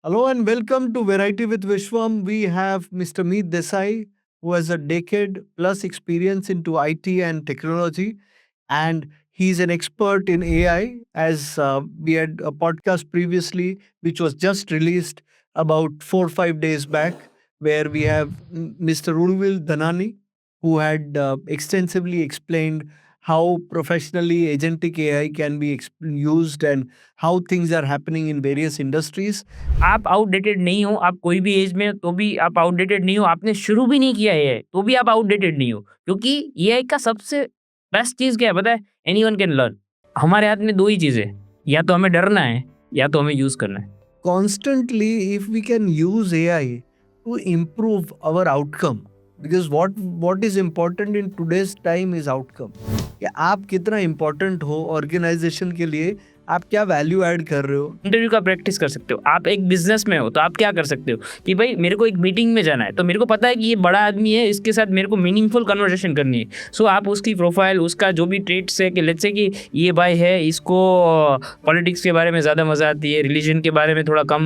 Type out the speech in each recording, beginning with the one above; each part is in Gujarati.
Hello and welcome to Variety with Vishwam. We have Mr. Meet Desai, who has a decade plus experience into IT and technology, and he's an expert in AI. As we had a podcast previously, which was just released about 4 or 5 days back, where we have Mr. Urvil Dhanani, who had extensively explained how professionally agentic AI can be used and how things are happening in various industries. आप आउटडेटेड नहीं हो, आप कोई भी एज में हो तो भी आप आउटडेटेड नहीं हो, आपने शुरू भी नहीं किया एआई, तो भी आप आउटडेटेड नहीं हो। क्योंकि एआई का सबसे बेस्ट चीज़ क्या है पता है? Anyone can learn. हमारे हाथ में 2 ही चीज़ें हैं, या तो हमें डरना है या तो हमें यूज़ करना है। Constantly, if we can use AI to improve our outcome, because what is important in today's time is outcome. कि आप कितना important हो ऑर्गेनाइजेशन के लिए, आप क्या वैल्यू ऐड कर रहे हो। इंटरव्यू का प्रैक्टिस कर सकते हो। आप एक बिज़नेस में हो तो आप क्या कर सकते हो कि भाई मेरे को एक मीटिंग में जाना है, तो मेरे को पता है कि ये बड़ा आदमी है, इसके साथ मेरे को मीनिंगफुल कन्वर्सेशन करनी है। सो आप उसकी प्रोफाइल, उसका जो भी ट्रेट्स है कि लेट्स से कि ये भाई है, इसको पॉलिटिक्स के बारे में ज़्यादा मज़ा आती है, रिलीजन के बारे में थोड़ा कम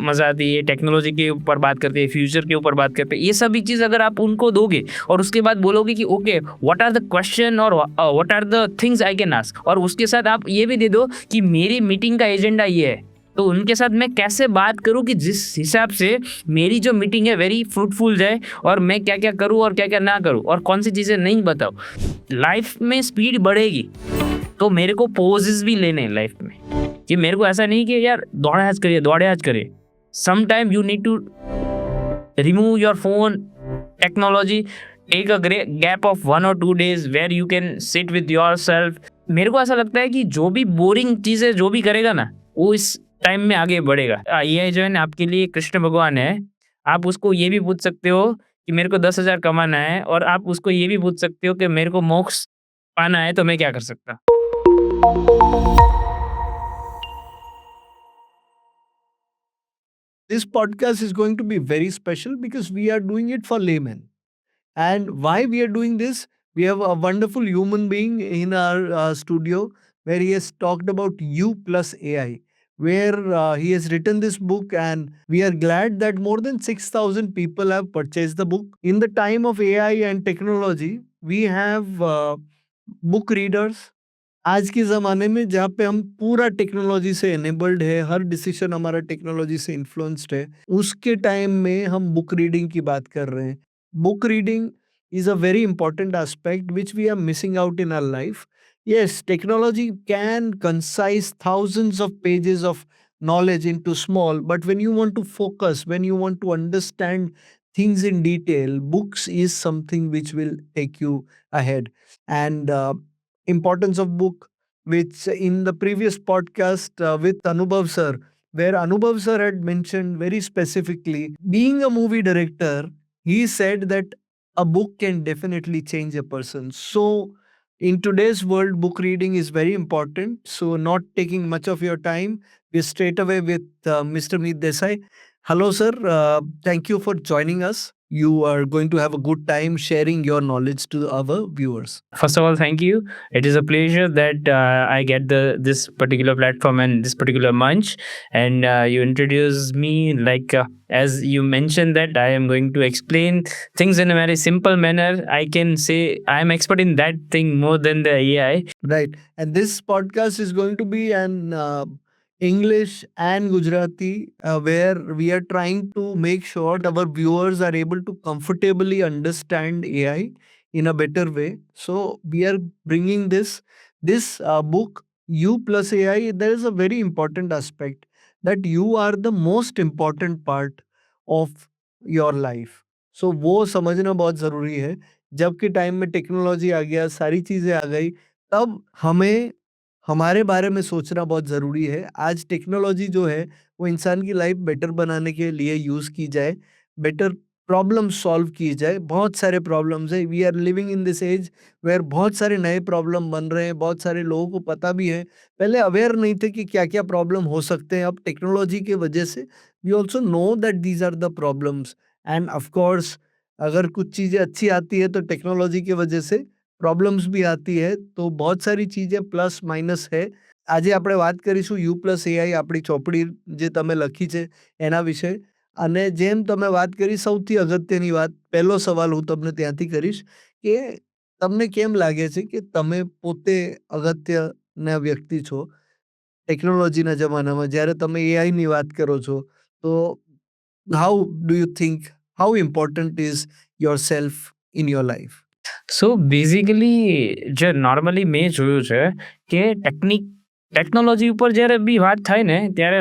मज़ा आती है, टेक्नोलॉजी के ऊपर बात करते हैं, फ्यूचर के ऊपर बात करते हैं। ये सभी चीज़ अगर आप उनको दोगे और उसके बाद बोलोगे कि okay what are the question और what are the things I can ask, और उसके साथ आप ये भी दे दो कि मेरी मीटिंग का एजेंडा ये है, तो उनके साथ मैं कैसे बात करूं कि जिस हिसाब से मेरी जो मीटिंग है वेरी फ्रूटफुल जाए, और मैं क्या क्या करूं और क्या क्या ना करूं और कौन सी चीज़ें नहीं बताऊं। लाइफ में स्पीड बढ़ेगी तो मेरे को पोजेस भी लेने हैं लाइफ में, कि मेरे को ऐसा नहीं कि यार दौड़े आज करिए। Some time you need to remove your phone technology, take a gap of 1 or 2 days where you can sit with yourself. मेरे को ऐसा लगता है कि जो भी बोरिंग चीज़ें जो भी करेगा ना, वो इस टाइम में आगे बढ़ेगा। एआई जो है ना आपके लिए कृष्ण भगवान है। आप उसको ये भी पूछ सकते हो कि मेरे को 10,000 कमाना है, और आप उसको ये भी पूछ सकते हो कि मेरे को मोक्ष पाना है तो मैं क्या कर सकता। This podcast is going to be very special because we are doing it for laymen. And why we are doing this? We have a wonderful human being in our studio where he has talked about you plus AI, where he has written this book, and we are glad that more than 6,000 people have purchased the book. In the time of AI and technology, we have book readers. आज के ज़माने में जहाँ पे हम पूरा टेक्नोलॉजी से एनेबल्ड है, हर डिसीजन हमारा टेक्नोलॉजी से इन्फ्लुएंस्ड है, उसके टाइम में हम बुक रीडिंग की बात कर रहे हैं। Book reading is a very important aspect which we are missing out in our life. Yes, technology can concise thousands of pages of knowledge into small, but when you want to focus, when you want to understand things in detail, books is something which will take you ahead. And importance of book, which in the previous podcast with Anubhav sir, where Anubhav sir had mentioned very specifically, being a movie director, he said that a book can definitely change a person. So, in today's world, book reading is very important. So, not taking much of your time, we straight away with Mr. Meet Desai. Hello, sir. Thank you for joining us. You are going to have a good time sharing your knowledge to our viewers. First of all, thank you. It is a pleasure that I get this particular platform and this particular munch, and you introduce me like as you mentioned that I am going to explain things in a very simple manner. I can say I am expert in that thing more than the AI. Right. And this podcast is going to be an English and Gujarati, where we are trying to make sure that our viewers are able to comfortably understand AI in a better way. So we are bringing this book, You plus AI. There is a very important aspect that you are the most important part of your life. So वो समझना बहुत ज़रूरी है। जब के टाइम में टेक्नोलॉजी आ गया, सारी चीज़ें आ गई, तब हमें हमारे बारे में सोचना बहुत ज़रूरी है। आज टेक्नोलॉजी जो है, वो इंसान की लाइफ़ बेटर बनाने के लिए यूज़ की जाए, बेटर प्रॉब्लम सॉल्व की जाए। बहुत सारे प्रॉब्लम्स हैं, we are living in this age where बहुत सारे नए प्रॉब्लम बन रहे हैं, बहुत सारे लोगों को पता भी है। पहले अवेयर नहीं थे कि क्या-क्या प्रॉब्लम हो सकते हैं, अब टेक्नोलॉजी की वजह से we also know that these are the problems. And of course अगर कुछ चीज़ें अच्छी आती है तो टेक्नोलॉजी की वजह से प्रॉब्लम्स भी आती है, तो बहुत सारी चीज़ें प्लस माइनस है। આજે આપણે વાત કરીશું U+AI આપણી ચોપડી જે તમે લખી છે એના વિશે. અને જેમ તમે વાત કરી સૌથી અગત્યની વાત, પહેલો સવાલ હું તમને ત્યાંથી કરીશ કે તમને કેમ લાગે છે કે તમે પોતે અગત્યના વ્યક્તિ છો ટેકનોલોજીના જમાનામાં? જ્યારે તમે એઆઈની વાત કરો છો તો how do you think how important is yourself in your life? So basically જે નોર્મલી મેં જોયું છે કે ટેકનોલોજી ઉપર જ્યારે બી વાત થાય ને ત્યારે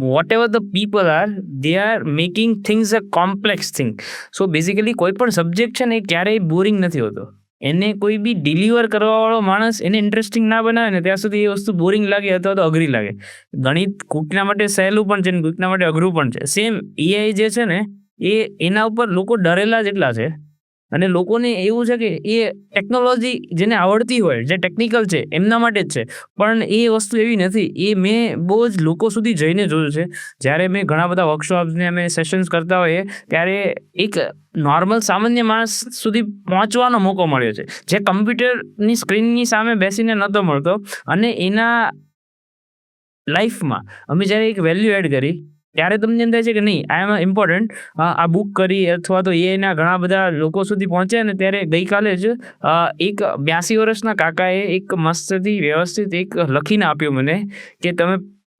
whatever the people are they are making things a complex thing. So basically કોઈ પણ સબ્જેક્ટ છે ને એ ક્યારેય બોરિંગ નથી હોતો. એને કોઈ બી ડિલિવર કરવાવાળો માણસ એને ઇન્ટરેસ્ટિંગ ના બનાવે ને ત્યાં સુધી એ વસ્તુ બોરિંગ લાગે અથવા તો અઘરી લાગે. ગણિત કોઈકના માટે સહેલું પણ છે ને કોઈકના માટે અઘરું પણ છે. સેમ એઆઈ જે છે ને એના ઉપર લોકો ડરેલા જ એટલા છે અને લોકોને એવું છે કે એ ટેકનોલોજી જેને આવડતી હોય જે ટેકનિકલ છે એમના માટે જ છે, પણ એ વસ્તુ એવી નથી. એ મેં બહુ જ લોકો સુધી જઈને જોયું છે. જ્યારે મેં ઘણા બધા વર્કશોપ્સને અમે સેશન્સ કરતા હોઈએ ત્યારે એક નોર્મલ સામાન્ય માણસ સુધી પહોંચવાનો મોકો મળ્યો છે જે કમ્પ્યુટરની સ્ક્રીનની સામે બેસીને નહોતો મળતો. અને એના લાઈફમાં અમે જ્યારે એક વેલ્યુ એડ કરી ત્યારે તમને એમ થાય છે કે નહીં આઈ એમ ઇમ્પોર્ટન્ટ. આ બુક કરી અથવા તો એના ઘણા બધા લોકો સુધી પહોંચ્યા ને ત્યારે ગઈકાલે જ એક 82 વર્ષના કાકાએ એક મસ્તથી વ્યવસ્થિત એક લખીને આપ્યું મને કે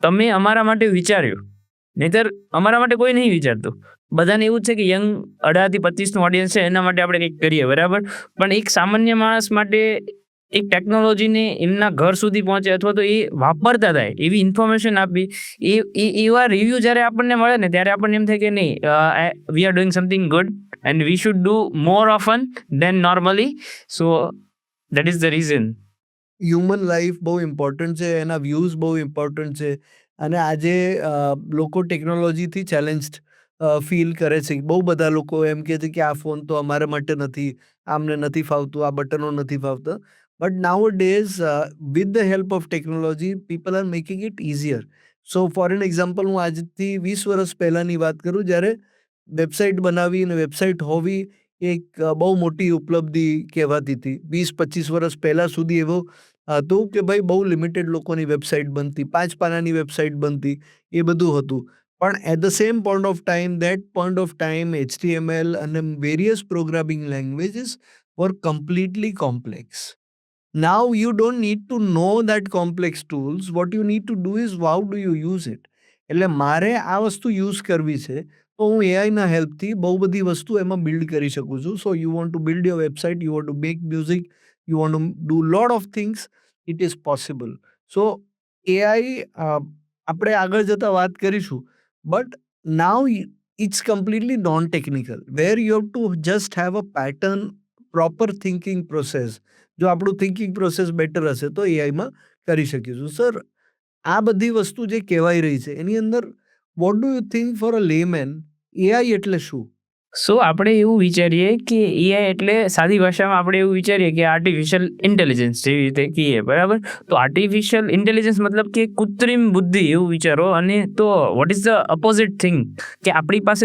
તમે અમારા માટે વિચાર્યું, નહીંતર અમારા માટે કોઈ નહીં વિચારતું. બધાને એવું જ છે કે યંગ 18 થી 25નું ઓડિયન્સ છે એના માટે આપણે કંઈક કરીએ, બરાબર, પણ એક સામાન્ય માણસ માટે એક ટેકનોલોજીને એમના ઘર સુધી પહોંચે અથવા તો એ વાપરતા થાય એવી ઇન્ફોર્મેશન આપી, એવા રિવ્યૂ જ્યારે આપણને મળે ને ત્યારે આપણને એમ થાય કે નહીં we are doing something good and we should do more often than normally. So that is the reason. Human life બહુ ઇમ્પોર્ટન્ટ છે, એના વ્યૂઝ બહુ ઇમ્પોર્ટન્ટ છે. અને આજે લોકો ટેકનોલોજીથી ચેલેન્જડ ફીલ કરે છે. બહુ બધા લોકો એમ કહે છે કે આ ફોન તો અમારા માટે નથી, આમને નથી ફાવતું, આ બટનો નથી ફાવતા. But nowadays with the help of technology people are making it easier. So for an example, હું આજથી 20 વર્ષ પહેલાંની વાત કરું, જ્યારે વેબસાઇટ બનાવી અને વેબસાઇટ હોવી એક બહુ મોટી ઉપલબ્ધિ કહેવાતી હતી. 20-25 વર્ષ પહેલાં સુધી એવો હતું કે ભાઈ બહુ લિમિટેડ લોકોની વેબસાઇટ બનતી, 5 પાનાની વેબસાઇટ બનતી, એ બધું હતું. પણ at the same point of time HTML અને various programming languages were completely complex. Now you don't need to know that complex tools. What you need to do is how do you use it. એટલે મારે આ વસ્તુ યુઝ કરવી છે તો હું એઆઈના હેલ્પથી બહુ બધી વસ્તુ એમાં બિલ્ડ કરી શકું છું. So you want to build your website, you want to make music, you want to do lot of things, it is possible. So AI આપણે આગળ જતાં વાત કરીશું, but now it's completely non technical, where you have to just have a pattern, proper thinking process. જો આપણું થિંકિંગ પ્રોસેસ બેટર હશે તો એઆઈમાં કરી શકીશું. સર, આ બધી વસ્તુ જે કહેવાય રહી છે એની અંદર what do you think for a layman AI એટલે શું? સો આપણે એવું વિચારીએ કે એઆઈ એટલે સાદી ભાષામાં આપણે એવું વિચારીએ કે આર્ટિફિશિયલ ઇન્ટેલિજન્સ જેવી રીતે કહીએ, બરાબર. તો આર્ટિફિશિયલ ઇન્ટેલિજન્સ મતલબ કે કૃત્રિમ બુદ્ધિ એવું વિચારો. અને તો what is the opposite thing કે આપણી પાસે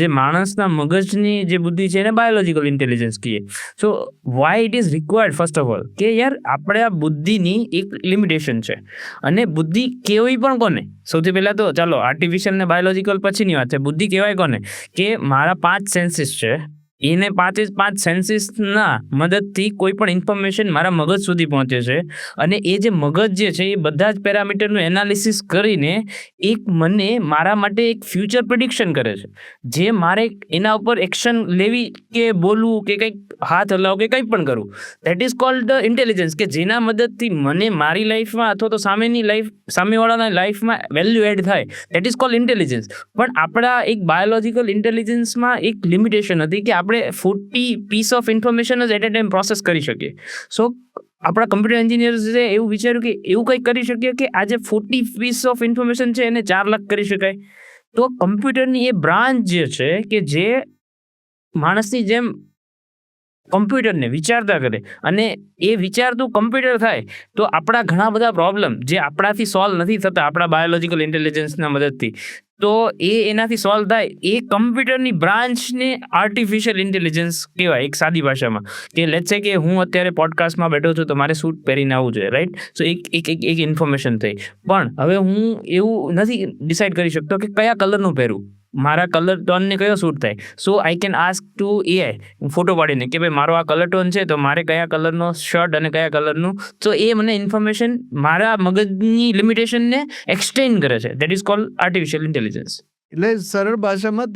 જે માણસના મગજની જે બુદ્ધિ છે એને બાયોલોજિકલ ઇન્ટેલિજન્સ કહીએ. So why it is required first of all કે યાર આપણે આ બુદ્ધિની એક લિમિટેશન છે. અને બુદ્ધિ કેવી પણ કોને? સૌથી પહેલાં તો ચાલો આર્ટિફિશિયલ ને બાયોલોજિકલ પછીની વાત છે. બુદ્ધિ કહેવાય કોને? કે મારા 5 સેન્સીસ છે, એને 5 સેન્સીસના મદદથી કોઈ પણ ઇન્ફોર્મેશન મારા મગજ સુધી પહોંચે છે. અને એ જે મગજ જે છે એ બધા જ પેરામીટરનું એનાલિસિસ કરીને એક મને મારા માટે એક ફ્યુચર પ્રિડિક્શન કરે છે, જે મારે એના ઉપર એક્શન લેવી કે બોલવું કે કંઈક હાથ હલાવો કે કંઈ પણ કરવું, that is called the intelligence. કે જેના મદદથી મને મારી લાઈફમાં અથવા તો સામેવાળાના લાઈફમાં વેલ્યુ એડ થાય, દેટ ઇઝ કોલ્ડ ઇન્ટેલિજન્સ. પણ આપણા એક બાયોલોજિકલ ઇન્ટેલિજન્સમાં એક લિમિટેશન હતી કે આપણે 40 પીસ ઓફ ઇન્ફોર્મેશન જ એટ એ ટાઈમ પ્રોસેસ કરી શકીએ. સો આપણા કમ્પ્યુટર એન્જિનિયર્સે એવું વિચાર્યું કે એવું કંઈક કરી શકીએ કે આજે 40 પીસ ઓફ ઇન્ફોર્મેશન છે એને 4 લાખ કરી શકાય. તો કમ્પ્યુટરની એ બ્રાન્ચ જે છે કે જે માણસની જેમ કમ્પ્યુટરને વિચારતા કરે અને એ વિચારતું કમ્પ્યુટર થાય તો આપણા ઘણા બધા પ્રોબ્લેમ જે આપણાથી સોલ્વ નથી થતા આપણા બાયોલોજિકલ ઇન્ટેલિજન્સના મદદથી, તો એનાથી સોલ્વ થાય. એ કમ્પ્યુટરની બ્રાન્ચને આર્ટિફિશિયલ ઇન્ટેલિજન્સ કહેવાય એક સાદી ભાષામાં. કે લેટ્સ સે કે હું અત્યારે પોડકાસ્ટમાં બેઠો છું તો મારે સૂટ પહેરીને આવવું જોઈએ, રાઈટ? સો એક ઇન્ફોર્મેશન થઈ. પણ હવે હું એવું નથી ડિસાઇડ કરી શકતો કે કયા કલરનું પહેરવું, મારા કલર ટોનને કયો સૂટ થાય. So I can ask to AI photo પાડીને કે ભાઈ મારો આ કલર ટોન છે તો મારે કયા કલરનો શર્ટ અને કયા કલરનું. તો એ મને ઇન્ફોર્મેશન મારા મગજની લિમિટેશનને એક્સટેન્ડ કરે છે. That is called artificial intelligence. એટલે સરળ ભાષામાં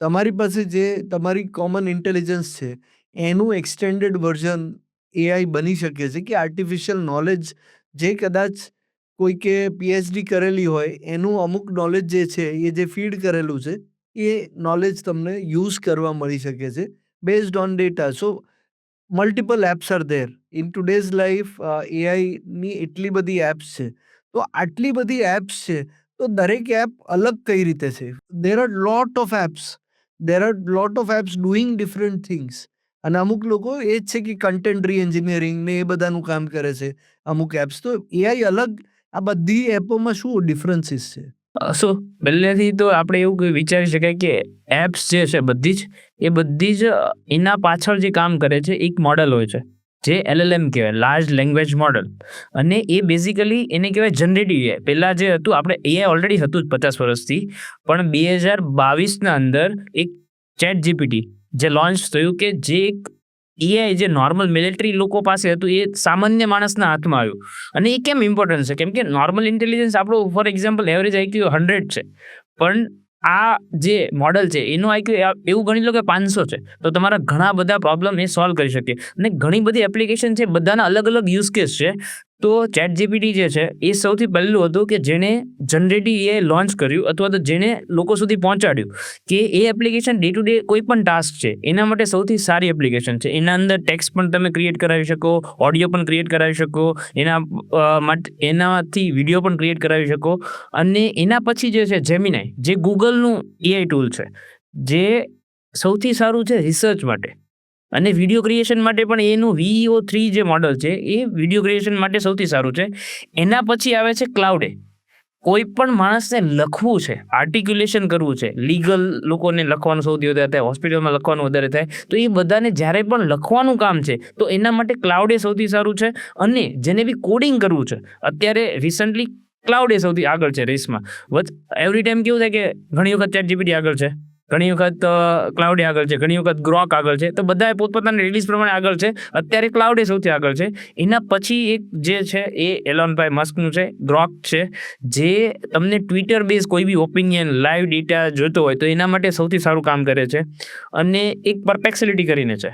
તમારી પાસે જે તમારી કોમન ઇન્ટેલિજન્સ છે એનું એક્સટેન્ડેડ વર્ઝન એઆઈ બની શકે છે, કે આર્ટિફિશિયલ નોલેજ જે કદાચ કોઈકે પીએચડી કરેલી હોય એનું અમુક નોલેજ જે છે એ જે ફીડ કરેલું છે એ નોલેજ તમને યુઝ કરવા મળી શકે છે based on data. So multiple apps are there in today's life. એઆઈની એટલી બધી એપ્સ છે, તો આટલી બધી એપ્સ છે તો દરેક એપ અલગ કઈ રીતે છે? There are lot of apps doing different things. અને અમુક લોકો એ જ છે કે કન્ટેન્ટ રી-એન્જિનિયરિંગ ને એ બધાનું કામ કરે છે અમુક એપ્સ. તો એઆઈ અલગ, આ બધી એપોમાં શું ડિફરન્સીસ છે? સો પહેલેથી તો આપણે એવું વિચારી શકાય કે એપ્સ જે છે બધી જ એના પાછળ જે કામ કરે છે એક મોડલ હોય છે જે LLM કહેવાય, લાર્જ લેંગ્વેજ મોડલ. અને એ બેઝિકલી એને કહેવાય જનરેટિવ એઆઈ. પહેલાં જે હતું, આપણે એઆઈ ઓલરેડી હતું જ 50 વર્ષથી, પણ 2022ના અંદર એક ચેટ જીપીટી જે લોન્ચ થયું, કે જે એક એઆઈ જે નોર્મલ મિલિટરી લોકો પાસે હતું એ સામાન્ય માણસના હાથમાં આવ્યું. અને એ કેમ ઇમ્પોર્ટન્ટ છે? કેમ કે નોર્મલ ઇન્ટેલિજન્સ આપણું ફોર એક્ઝામ્પલ એવરેજ આઈક્યુ 100 છે, પણ આ જે મોડલ છે એનો આઈક્યુ એવું ગણી લો કે 500 છે. તો તમારા ઘણા બધા પ્રોબ્લેમ એ સોલ્વ કરી શકે. અને ઘણી બધી એપ્લિકેશન છે, બધાના અલગ અલગ યુઝ કેસ છે. તો ચેટ જીપીટી જે છે એ સૌથી પહેલું હતું કે જેણે જનરેટિવ એઆઈ લોન્ચ કર્યું, અથવા તો જેણે લોકો સુધી પહોંચાડ્યું કે એ એપ્લિકેશન ડે ટુ ડે કોઈ પણ ટાસ્ક છે એના માટે સૌથી સારી એપ્લિકેશન છે. એના અંદર ટેક્સ્ટ પણ તમે ક્રિએટ કરાવી શકો, ઓડિયો પણ ક્રિએટ કરાવી શકો, એનાથી વિડીયો પણ ક્રિએટ કરાવી શકો. અને એના પછી જે છે જેમિનાઈ, જે ગૂગલનું એઆઈ ટૂલ છે, જે સૌથી સારું છે રિસર્ચ માટે અને વિડીયો ક્રિએશન માટે. પણ એનું VEO3 જે મોડલ છે એ વિડીયો ક્રિએશન માટે સૌથી સારું છે. એના પછી આવે છે ક્લાઉડે. કોઈ પણ માણસને લખવું છે, આર્ટિક્યુલેશન કરવું છે, લીગલ લોકોને લખવાનું સૌથી વધારે થાય, હોસ્પિટલમાં લખવાનું વધારે થાય, તો એ બધાને જ્યારે પણ લખવાનું કામ છે તો એના માટે ક્લાઉડે સૌથી સારું છે. અને જેને બી કોડિંગ કરવું છે, અત્યારે રિસન્ટલી ક્લાઉડે સૌથી આગળ છે રેસમાં. એવરી ટાઈમ કેવું થાય કે ઘણી વખત ચેટ જીપીટી આગળ છે, ઘણી વખત ક્લાઉડે આગળ છે, ઘણી વખત ગ્રોક આગળ છે. તો બધાએ પોતપોતાની રિલીઝ પ્રમાણે આગળ છે. અત્યારે ક્લાઉડે સૌથી આગળ છે. એના પછી એક જે છે એ એલોન મસ્કનું છે, ગ્રોક છે, જે તમને ટ્વિટર બેઝ કોઈ બી ઓપિનિયન, લાઈવ ડેટા જોઈતો હોય તો એના માટે સૌથી સારું કામ કરે છે. અને એક પરપ્લેક્સિટી કરીને છે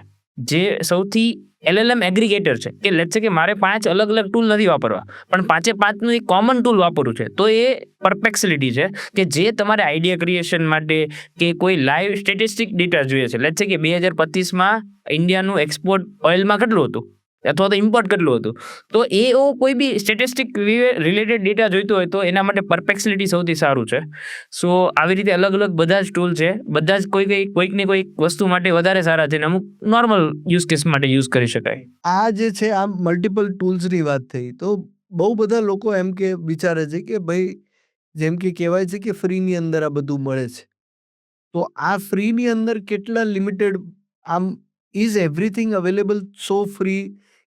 જે સૌથી LLM એગ્રીગેટર છે. કે લેટ્સ સે કે મારે 5 અલગ અલગ ટૂલ નથી વાપરવા, પણ 5નું એક કોમન ટૂલ વાપરવું છે, તો એ પરપ્લેક્સિટી છે કે જે તમારે આઈડિયા ક્રિએશન માટે કે કોઈ લાઈવ સ્ટેટિસ્ટિક ડેટા જોઈએ છે. લેટ્સ સે કે 2025માં ઇન્ડિયાનું એક્સપોર્ટ ઓઇલમાં કેટલું હતું, અથવા તો ઇમ્પોર્ટ કેટલું હતું, તો કોઈ બી સ્ટેટિસ્ટિક રિલેટેડ ડેટા જોઈતો હોય તો એના માટે પરપ્લેક્સિટી સૌથી સારું છે. સો આવી રીતે અલગ અલગ બધા જ ટૂલ છે, બધા જ કોઈક ને કોઈક વસ્તુ માટે વધારે સારા છે, અને અમુક નોર્મલ યુઝ કેસ માટે યુઝ કરી શકાય. આ જે છે આ મલ્ટિપલ ટૂલ્સની વાત થઈ, તો બહુ બધા લોકો એમ કે વિચારે છે કે ભાઈ જેમ કે કહેવાય છે કે ફ્રીની અંદર આ બધું મળે છે, તો આ ફ્રીની અંદર કેટલા લિમિટેડ, આમ is everything available so free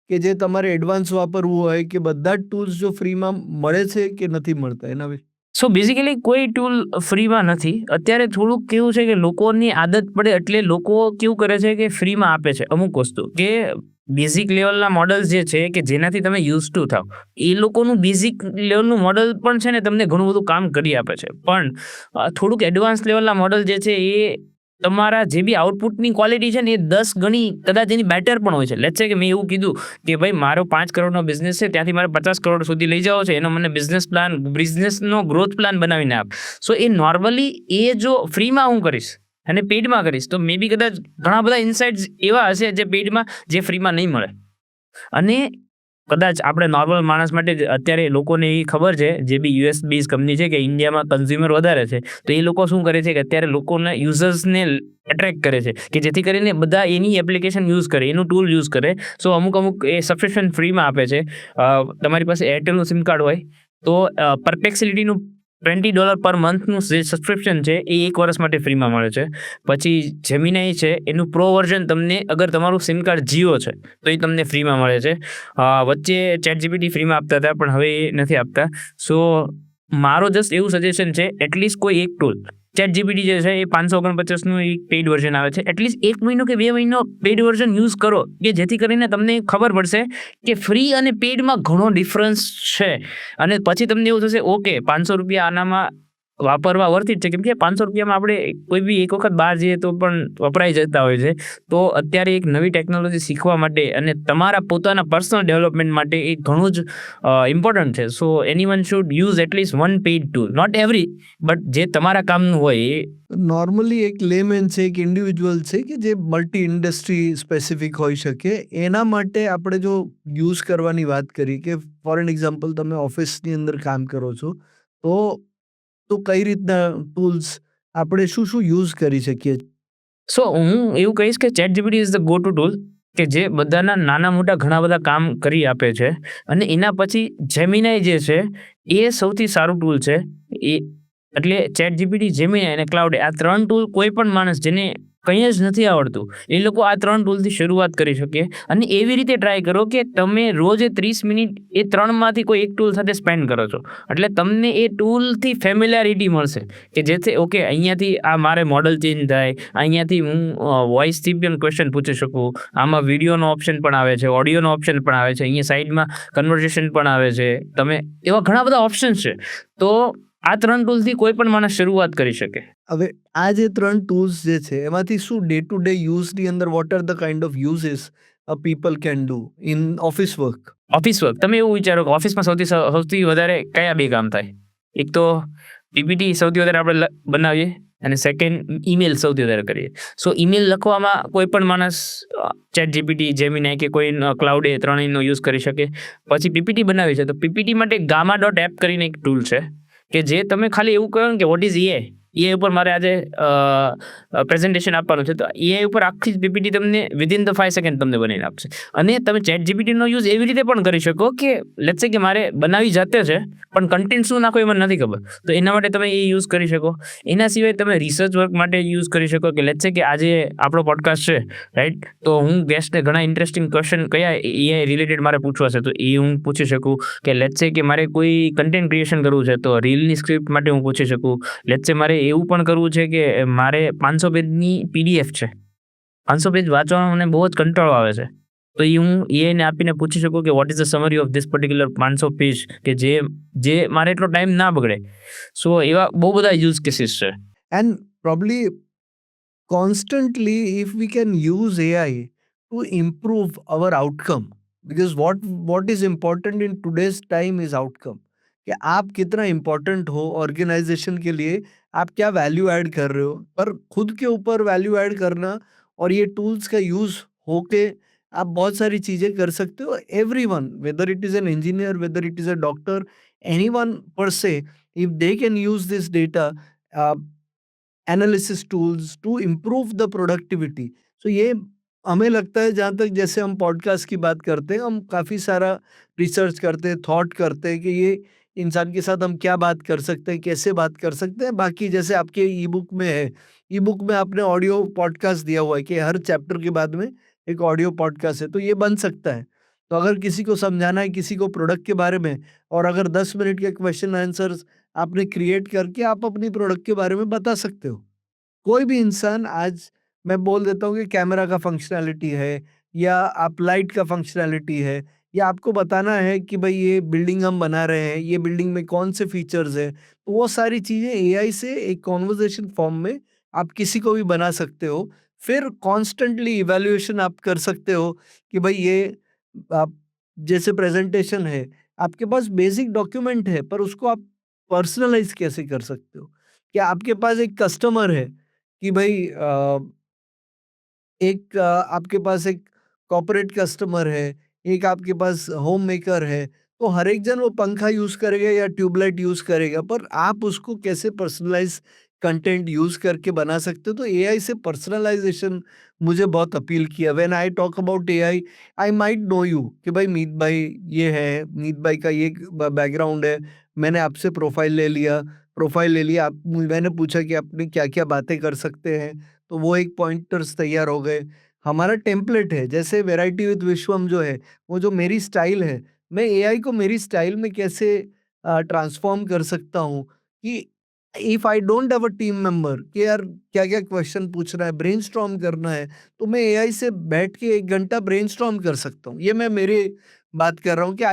કે જે તમારે એડવાન્સ વાપરવું હોય, કે બધા જ ટૂલ્સ જો ફ્રીમાં મળે છે કે નથી મળતા એના વિશે? સો બેઝિકલી કોઈ ટૂલ ફ્રીમાં નથી. અત્યારે થોડુંક કેવું છે કે લોકોની આદત પડે એટલે લોકો કેવું કરે છે કે ફ્રીમાં આપે છે અમુક વસ્તુ, કે બેઝિક લેવલના મોડલ્સ જે છે કે જેનાથી તમે યુઝ ટુ થાવ, એ લોકોનું બેઝિક લેવલનું મોડલ પણ છે ને તમને ઘણું બધું કામ કરી આપે છે. પણ થોડુંક એડવાન્સ લેવલના મોડલ જે છે એ તમારા જે બી આઉટપુટની ક્વોલિટી છે ને એ 10 ગણી કદાચ એની બેટર પણ હોય છે. લેટ્સ સે કે મેં એવું કીધું કે ભાઈ મારો 5 કરોડનો બિઝનેસ છે, ત્યાંથી મારે 50 કરોડ સુધી લઈ જવો છે, એનો મને બિઝનેસનો ગ્રોથ પ્લાન બનાવીને આપ. સો એ નોર્મલી એ જો ફ્રીમાં હું કરીશ અને પેઇડમાં કરીશ તો મે બી કદાચ ઘણા બધા ઇનસાઇટ્સ એવા હશે જે પેઇડમાં, જે ફ્રીમાં નહીં મળે. અને કદાચ આપણે નોર્મલ માણસ માટે અત્યારે લોકોને એ ખબર છે, જે બી US બેઝ કંપની છે, કે ઇન્ડિયામાં કન્ઝ્યુમર વધારે છે, તો એ લોકો શું કરે છે કે અત્યારે લોકોને યુઝર્સને એટ્રેક્ટ કરે છે કે જેથી કરીને બધા એની એપ્લિકેશન યુઝ કરે, એનું ટૂલ યુઝ કરે. સો અમુક એ સબસ્ક્રિપ્શન ફ્રીમાં આપે છે. તમારી પાસે એરટેલનું સિમ કાર્ડ હોય તો પરપ્લેક્સિટીનું $20 પર મંથનું જે સબસ્ક્રિપ્શન છે એ 1 વર્ષ માટે ફ્રીમાં મળે છે. પછી જેમિનાઈ છે એનું પ્રો વર્ઝન તમને અગર તમારું સિમ કાર્ડ જીઓ છે તો એ તમને ફ્રીમાં મળે છે. વચ્ચે ChatGPT ફ્રીમાં આપતા હતા પણ હવે એ નથી આપતા. સો મારો જસ્ટ એવું સજેશન છે, એટલીસ્ટ કોઈ એક ટૂલ ChatGPT જે છે એ 549નું એક પેઇડ વર્ઝન આવે છે. એટલીસ્ટ 1 મહિનો કે 2 મહિનો પેઇડ વર્ઝન યુઝ કરો કે જેથી કરીને તમને ખબર પડશે કે ફ્રી અને પેઇડમાં ઘણો ડિફરન્સ છે. અને પછી તમને એવું થશે ઓકે ₹500 આનામાં વાપરવા વર્થ ઇટ છે, કેમ કે ₹500 આપણે કોઈ બી એક વખત બહાર જઈએ તો પણ વપરાઈ જતા હોય છે. તો અત્યારે એક નવી ટેકનોલોજી શીખવા માટે અને તમારા પોતાના પર્સનલ ડેવલપમેન્ટ માટે એ ઘણું જ ઇમ્પોર્ટન્ટ છે. So anyone should use at least one paid tool, not every, but જે તમારા કામનું હોય એ. નોર્મલી એક લેમેન છે, એક ઇન્ડિવિજ્યુઅલ છે કે જે મલ્ટી ઇન્ડસ્ટ્રી સ્પેસિફિક હોઈ શકે, એના માટે આપણે જો યુઝ કરવાની વાત કરી કે ફોર એન એક્ઝામ્પલ તમે ઓફિસની અંદર કામ કરો છો તો કઈ રીતના ટૂલ્સ આપણે શું યુઝ કરી શકીએ? સો હું એવું કહીશ કે ChatGPT is the go to tool કે જે બધાના નાના મોટા ઘણા બધા કામ કરી આપે છે. અને એના પછી જેમિનાઈ જે છે એ સૌથી સારું ટૂલ છે. એ એટલે ChatGPT, જેમિનાઈ અને ક્લાઉડ, આ 3 ટૂલ કોઈ પણ માણસ જેને કંઈ જ નથી આવડતું એ લોકો આ 3 ટૂલથી શરૂઆત કરી શકે. અને એવી રીતે ટ્રાય કરો કે તમે રોજે 30 મિનિટ એ 3માંથી કોઈ એક ટૂલ સાથે સ્પેન્ડ કરો છો, એટલે તમને એ ટૂલથી ફેમિલિયારિટી મળશે કે જેથી ઓકે અહીંયાથી આ મારે મોડલ ચેન્જ થાય, અહીંયાથી હું વોઇસથી પણ ક્વેશ્ચન પૂછી શકું, આમાં વિડીયોનો ઓપ્શન પણ આવે છે, ઓડિયોનો ઓપ્શન પણ આવે છે, અહીંયા સાઈડમાં કન્વર્ઝેશન પણ આવે છે, તમે એવા ઘણા બધા ઓપ્શન્સ છે. તો આ 3 ટૂલથી કોઈ પણ માણસ શરૂઆત કરી શકે. હવે આ જે 3 ટૂલ્સ જે છે એમાંથી શું ડે ટુ ડે યુઝની અંદર what are the kind of uses people can do in office work? Office work તમે એવું વિચારો કે ઓફિસમાં સૌથી વધારે કયા 2 કામ થાય? એક તો PPT સૌથી વધારે આપણે બનાવીએ અને સેકન્ડ ઈમેલ સૌથી વધારે કરીએ. સો ઈમેલ લખવામાં કોઈ પણ માણસ ChatGPT, જેમિનાઈ કે કોઈ ક્લાઉડ, એ ત્રણેયનો યુઝ કરી શકે. પછી PPT બનાવી છે તો PPT માટે Gamma.app કરીને એક ટૂલ છે કે જે તમે ખાલી એવું કહો ને કે વોટ ઇઝ AI ઉપર મારે આજે પ્રેઝન્ટેશન આપવાનું છે, તો AI ઉપર આખી જ PPT તમને વિધિન ધ 5 સેકન્ડ તમને બનાવીને આપશે. અને તમે ChatGPTનો યુઝ એવી રીતે પણ કરી શકો કે લેટ્સ સે કે મારે બનાવી જાતે છે પણ કન્ટેન્ટ શું નાખો એ મને નથી ખબર, તો એના માટે તમે એ યુઝ કરી શકો. એના સિવાય તમે રિસર્ચ વર્ક માટે યુઝ કરી શકો કે લેટ્સ સે કે આજે આપણો પોડકાસ્ટ છે, રાઈટ, તો હું ગેસ્ટને ઘણા ઇન્ટરેસ્ટિંગ ક્વેશ્ચન કયા AI રિલેટેડ મારે પૂછવા છે તો એ હું પૂછી શકું. કે લેટ્સ સે કે મારે કોઈ કન્ટેન્ટ ક્રિએશન કરવું છે તો રીલની સ્ક્રિપ્ટ માટે હું પૂછી શકું. લેટ્સ સે મારે એવું પણ કરવું છે કે મારે 500 પેજની PDF છે, 500 પેજ વાંચવાનો મને બહુ જ કંટાળો આવે છે, તો એ હું AI ને આપીને પૂછી શકું કે what is the summary of this particular 500 page, કે જે મારે એટલો ટાઈમ ના બગડે. સો એવા બહુ બધા યુઝ કેસીસ છે. And probably constantly if we can use AI to improve our outcome, because what is important in today's time is outcome, कि आप कितना इम्पोर्टेंट हो ऑर्गेनाइजेशन के लिए, आप क्या वैल्यू ऐड कर रहे हो, पर खुद के ऊपर वैल्यू ऐड करना और ये टूल्स का यूज होके आप बहुत सारी चीजें कर सकते हो. Everyone, whether it is an engineer, whether it is a doctor, anyone per se, if they can use this data analysis tools to improve the productivity. So ये हमें लगता है, जहाँ तक जैसे हम पॉडकास्ट की बात करते हैं, हम काफ़ी सारा रिसर्च करते हैं, थॉट करते हैं कि ये इंसान के साथ हम क्या बात कर सकते हैं, कैसे बात कर सकते हैं. बाकी जैसे आपके ई बुक में है, ई बुक में आपने ऑडियो पॉडकास्ट दिया हुआ है कि हर चैप्टर के बाद में एक ऑडियो पॉडकास्ट है, तो ये बन सकता है. तो अगर किसी को समझाना है किसी को प्रोडक्ट के बारे में, और अगर 10 मिनट के क्वेश्चन आंसर्स आपने क्रिएट करके आप अपनी प्रोडक्ट के बारे में बता सकते हो. कोई भी इंसान आज, मैं बोल देता हूँ कि कैमरा का फंक्शनैलिटी है या आप लाइट का फंक्शनैलिटी है, या आपको बताना है कि भाई ये बिल्डिंग हम बना रहे हैं, ये बिल्डिंग में कौन से फीचर्स हैं, तो वो सारी चीज़ें एआई से एक कॉन्वर्सेशन फॉर्म में आप किसी को भी बना सकते हो. फिर कॉन्स्टेंटली इवैल्यूएशन आप कर सकते हो कि भाई ये आप, जैसे प्रेजेंटेशन है, आपके पास बेसिक डॉक्यूमेंट है पर उसको आप पर्सनलाइज कैसे कर सकते हो. क्या आपके पास एक कस्टमर है कि भाई आपके पास एक कॉर्पोरेट कस्टमर है, एक आपके पास होम मेकर है, तो हर एक जन वो पंखा यूज़ करेगा या ट्यूबलाइट यूज़ करेगा, पर आप उसको कैसे पर्सनलाइज़ कंटेंट यूज़ करके बना सकते हो. तो एआई से पर्सनलाइज़ेशन मुझे बहुत अपील किया. When I talk about AI, I might know you कि भाई मीत भाई ये है, मीत भाई का ये ब बैकग्राउंड है, मैंने आपसे प्रोफ़ाइल ले लिया, प्रोफाइल ले लिया, मैंने पूछा कि अपनी क्या-क्या बातें कर सकते हैं, तो वो एक पॉइंटर्स तैयार हो गए। हमारा टेम्पलेट है, जैसे वैरायटी विद विश्वम जो है, वो जो मेरी स्टाइल है, मैं एआई को मेरी स्टाइल में कैसे ट्रांसफ़ॉर्म कर सकता हूँ कि if I don't have a team member कि यार क्या-क्या क्वेश्चन पूछना है, ब्रेनस्टॉर्म करना है, तो मैं एआई से बैठ के 1 घंटा ब्रेनस्टॉर्म कर सकता हूँ। ये मैं मेरे बात कर रहा हूँ कि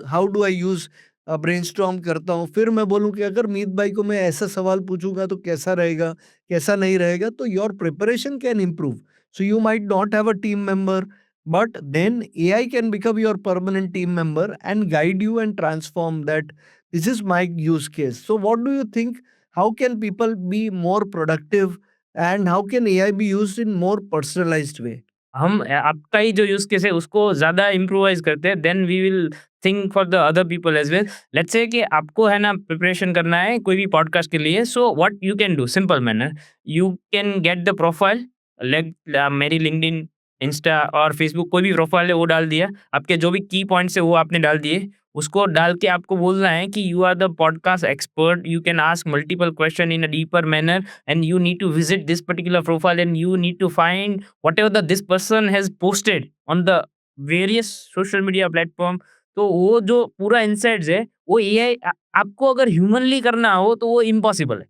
how do I use brainstorm करता हूँ। फिर मैं बोलूँ कि अगर मीत भाई को मैं ऐसा सवाल पूछूँगा तो कैसा रहेगा, कैसा नहीं रहेगा, तो your preparation can improve. So you might not have a team member, but then AI can become your permanent team member and guide you and transform that. This is my use case. So, what do you think? How can people be more productive and how can AI be used in more personalized way? हम आपका ही जो यूज़ केस है उसको ज़्यादा इम्प्रोवाइज़ करते हैं, then we will think for the other people as well. Let's say कि आपको है ना प्रिपरेशन करना है कोई भी पॉडकास्ट के लिए, so what you can do simple manner, you can get the profile like मेरी लिंक्डइन, इंस्टा और फेसबुक कोई भी प्रोफाइल है वो डाल दिया, आपके जो भी की पॉइंट्स है वो आपने डाल दिए, उसको डाल के आपको बोलना है कि you are the podcast expert, you can ask multiple question in a deeper manner and you need to visit this particular profile and you need to find whatever this person has posted on the various social media platform। तो वो जो पूरा इनसाइट्स है वो एआई आपको अगर ह्यूमनली करना हो तो वो इम्पॉसिबल है,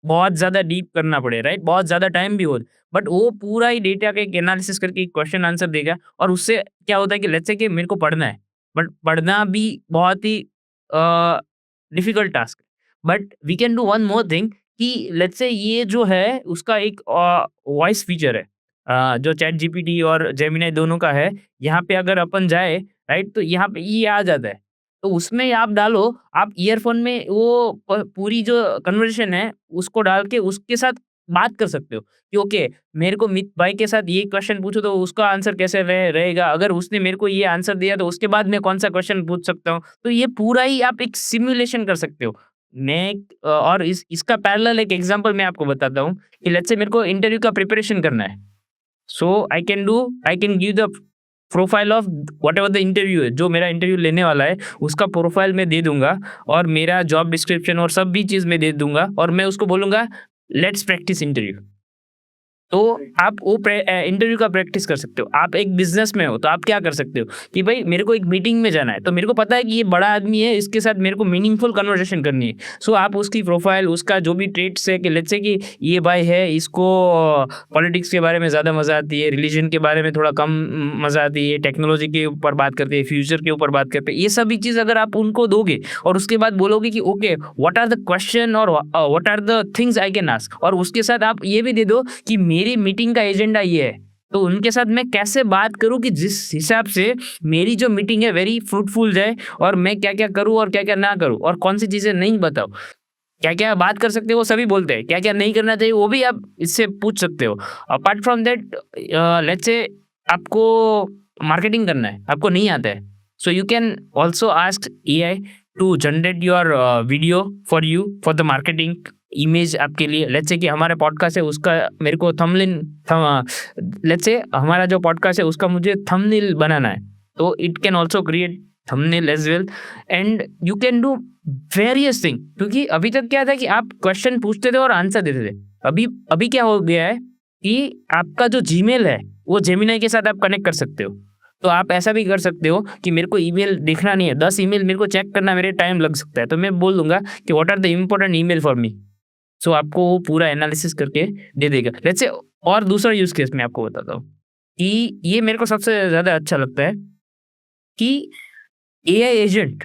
बहुत ज़्यादा डीप करना पड़े, राइट? बहुत ज़्यादा टाइम भी हो, बट वो पूरा ही डेटा का एक एनालिसिस करके एक क्वेश्चन आंसर देगा। और उससे क्या होता है कि लेट्स से कि मेरे को पढ़ना है, बट पढ़ना भी बहुत ही डिफिकल्ट टास्क है। But we can do one more thing कि लेट्स से ये जो है उसका एक वॉइस फीचर है, जो चैट जीपीटी और जेमिनी दोनों का है। यहाँ पे अगर अपन जाए, राइट, तो यहाँ पे ये आ जाता है, तो उसमें आप डालो, आप ईयरफ़ोन में वो पूरी जो कन्वर्सेशन है, उसको डाल के उसके साथ बात कर सकते हो कि ओके, मेरे को मित भाई के साथ ये क्वेश्चन पूछो तो उसका आंसर कैसे रहेगा? अगर उसने मेरे को ये आंसर दिया तो उसके बाद मैं कौन-सा क्वेश्चन पूछ सकता हूँ? तो ये पूरा ही आप एक सिमुलेशन कर सकते हो। और इसका पैरेलल एक एग्ज़ाम्पल मैं आपको बताता हूँ कि लेट्स से मेरे को इंटरव्यू का प्रिपरेशन करना है। So I can give the profile of whatever the interview है, जो मेरा इंटरव्यू लेने वाला है, उसका प्रोफाइल मैं दे दूँगा और मेरा जॉब डिस्क्रिप्शन और सब भी चीज़ मैं दे दूँगा और मैं उसको बोलूँगा, लेट्स प्रैक्टिस इंटरव्यू। तो आप वो इंटरव्यू का प्रैक्टिस कर सकते हो। आप एक बिज़नेस में हो, तो आप क्या कर सकते हो कि भई मेरे को एक मीटिंग में जाना है, तो मेरे को पता है कि ये बड़ा आदमी है, इसके साथ मेरे को मीनिंगफुल कन्वर्सेशन करनी है। सो आप उसकी प्रोफाइल, उसका जो भी ट्रेट्स है कि लेट्स से कि ये भाई है, इसको पॉलिटिक्स के बारे में ज़्यादा मज़ा आती है, रिलिजन के बारे में थोड़ा कम मज़ा आती है, टेक्नोलॉजी के ऊपर बात करते हैं, फ्यूचर के ऊपर बात करते हैं। ये सभी चीज़ अगर आप उनको दोगे और उसके बाद बोलोगे कि okay, what are the question और what are the things I can ask, और उसके साथ आप ये भी दे दो कि मेरी मीटिंग का एजेंडा ये है, तो उनके साथ मैं कैसे बात करूँ कि जिस हिसाब से मेरी जो मीटिंग है वेरी फ्रूटफुल जाए, और मैं क्या-क्या करूँ और क्या-क्या ना करूँ और कौन सी चीज़ें नहीं बताऊँ। क्या-क्या बात कर सकते हो वो सभी बोलते हैं, क्या-क्या नहीं करना चाहिए वो भी आप इससे पूछ सकते हो। Apart from that let's say आपको मार्केटिंग करना है, आपको नहीं आता है, so you can also ask AI to generate your video for you for the marketing image आपके लिए। लेट्स से कि हमारा पॉडकास्ट है उसका मेरे को लेट्स से हमारा जो पॉडकास्ट है उसका मुझे थंबनेल बनाना है, तो it can also create thumbnail as well and you can do various thing. क्योंकि अभी तक क्या था कि आप क्वेश्चन पूछते थे और आंसर देते थे, अभी अभी क्या हो गया है कि आपका जो जीमेल है वो जेमिनी के साथ आप कनेक्ट कर सकते हो। तो आप ऐसा भी कर सकते हो कि मेरे को ईमेल देखना नहीं है, 10 ईमेल मेरे को चेक करना मेरे टाइम लग सकता है, तो मैं बोल दूंगा कि what are the important email for me. So आपको वो पूरा एनालिसिस करके दे देगा। लेट्स से और दूसरा यूज़ केस मैं आपको बताता हूँ कि ये मेरे को सबसे ज़्यादा अच्छा लगता है कि एआई एजेंट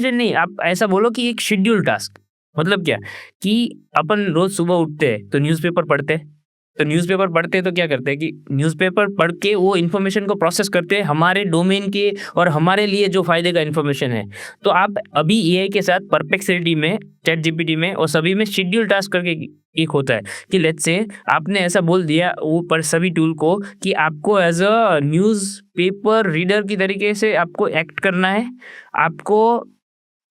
नहीं, आप ऐसा बोलो कि एक शेड्यूल टास्क। मतलब क्या कि अपन रोज़ सुबह उठते हैं तो न्यूज़पेपर पढ़ते हैं। तो न्यूज़पेपर पढ़ते हैं तो क्या करते हैं कि न्यूज़पेपर पढ़ के वो इन्फॉर्मेशन को प्रोसेस करते हैं हमारे डोमेन के और हमारे लिए जो फ़ायदे का इन्फॉर्मेशन है। तो आप अभी एआई के साथ परप्लेक्सिटी में, चैट जीपीटी में और सभी में शेड्यूल टास्क करके एक होता है कि लेट्स से आपने ऐसा बोल दिया वो पर सभी टूल को कि आपको एज़ अ न्यूज़पेपर रीडर की तरीके से आपको एक्ट करना है। आपको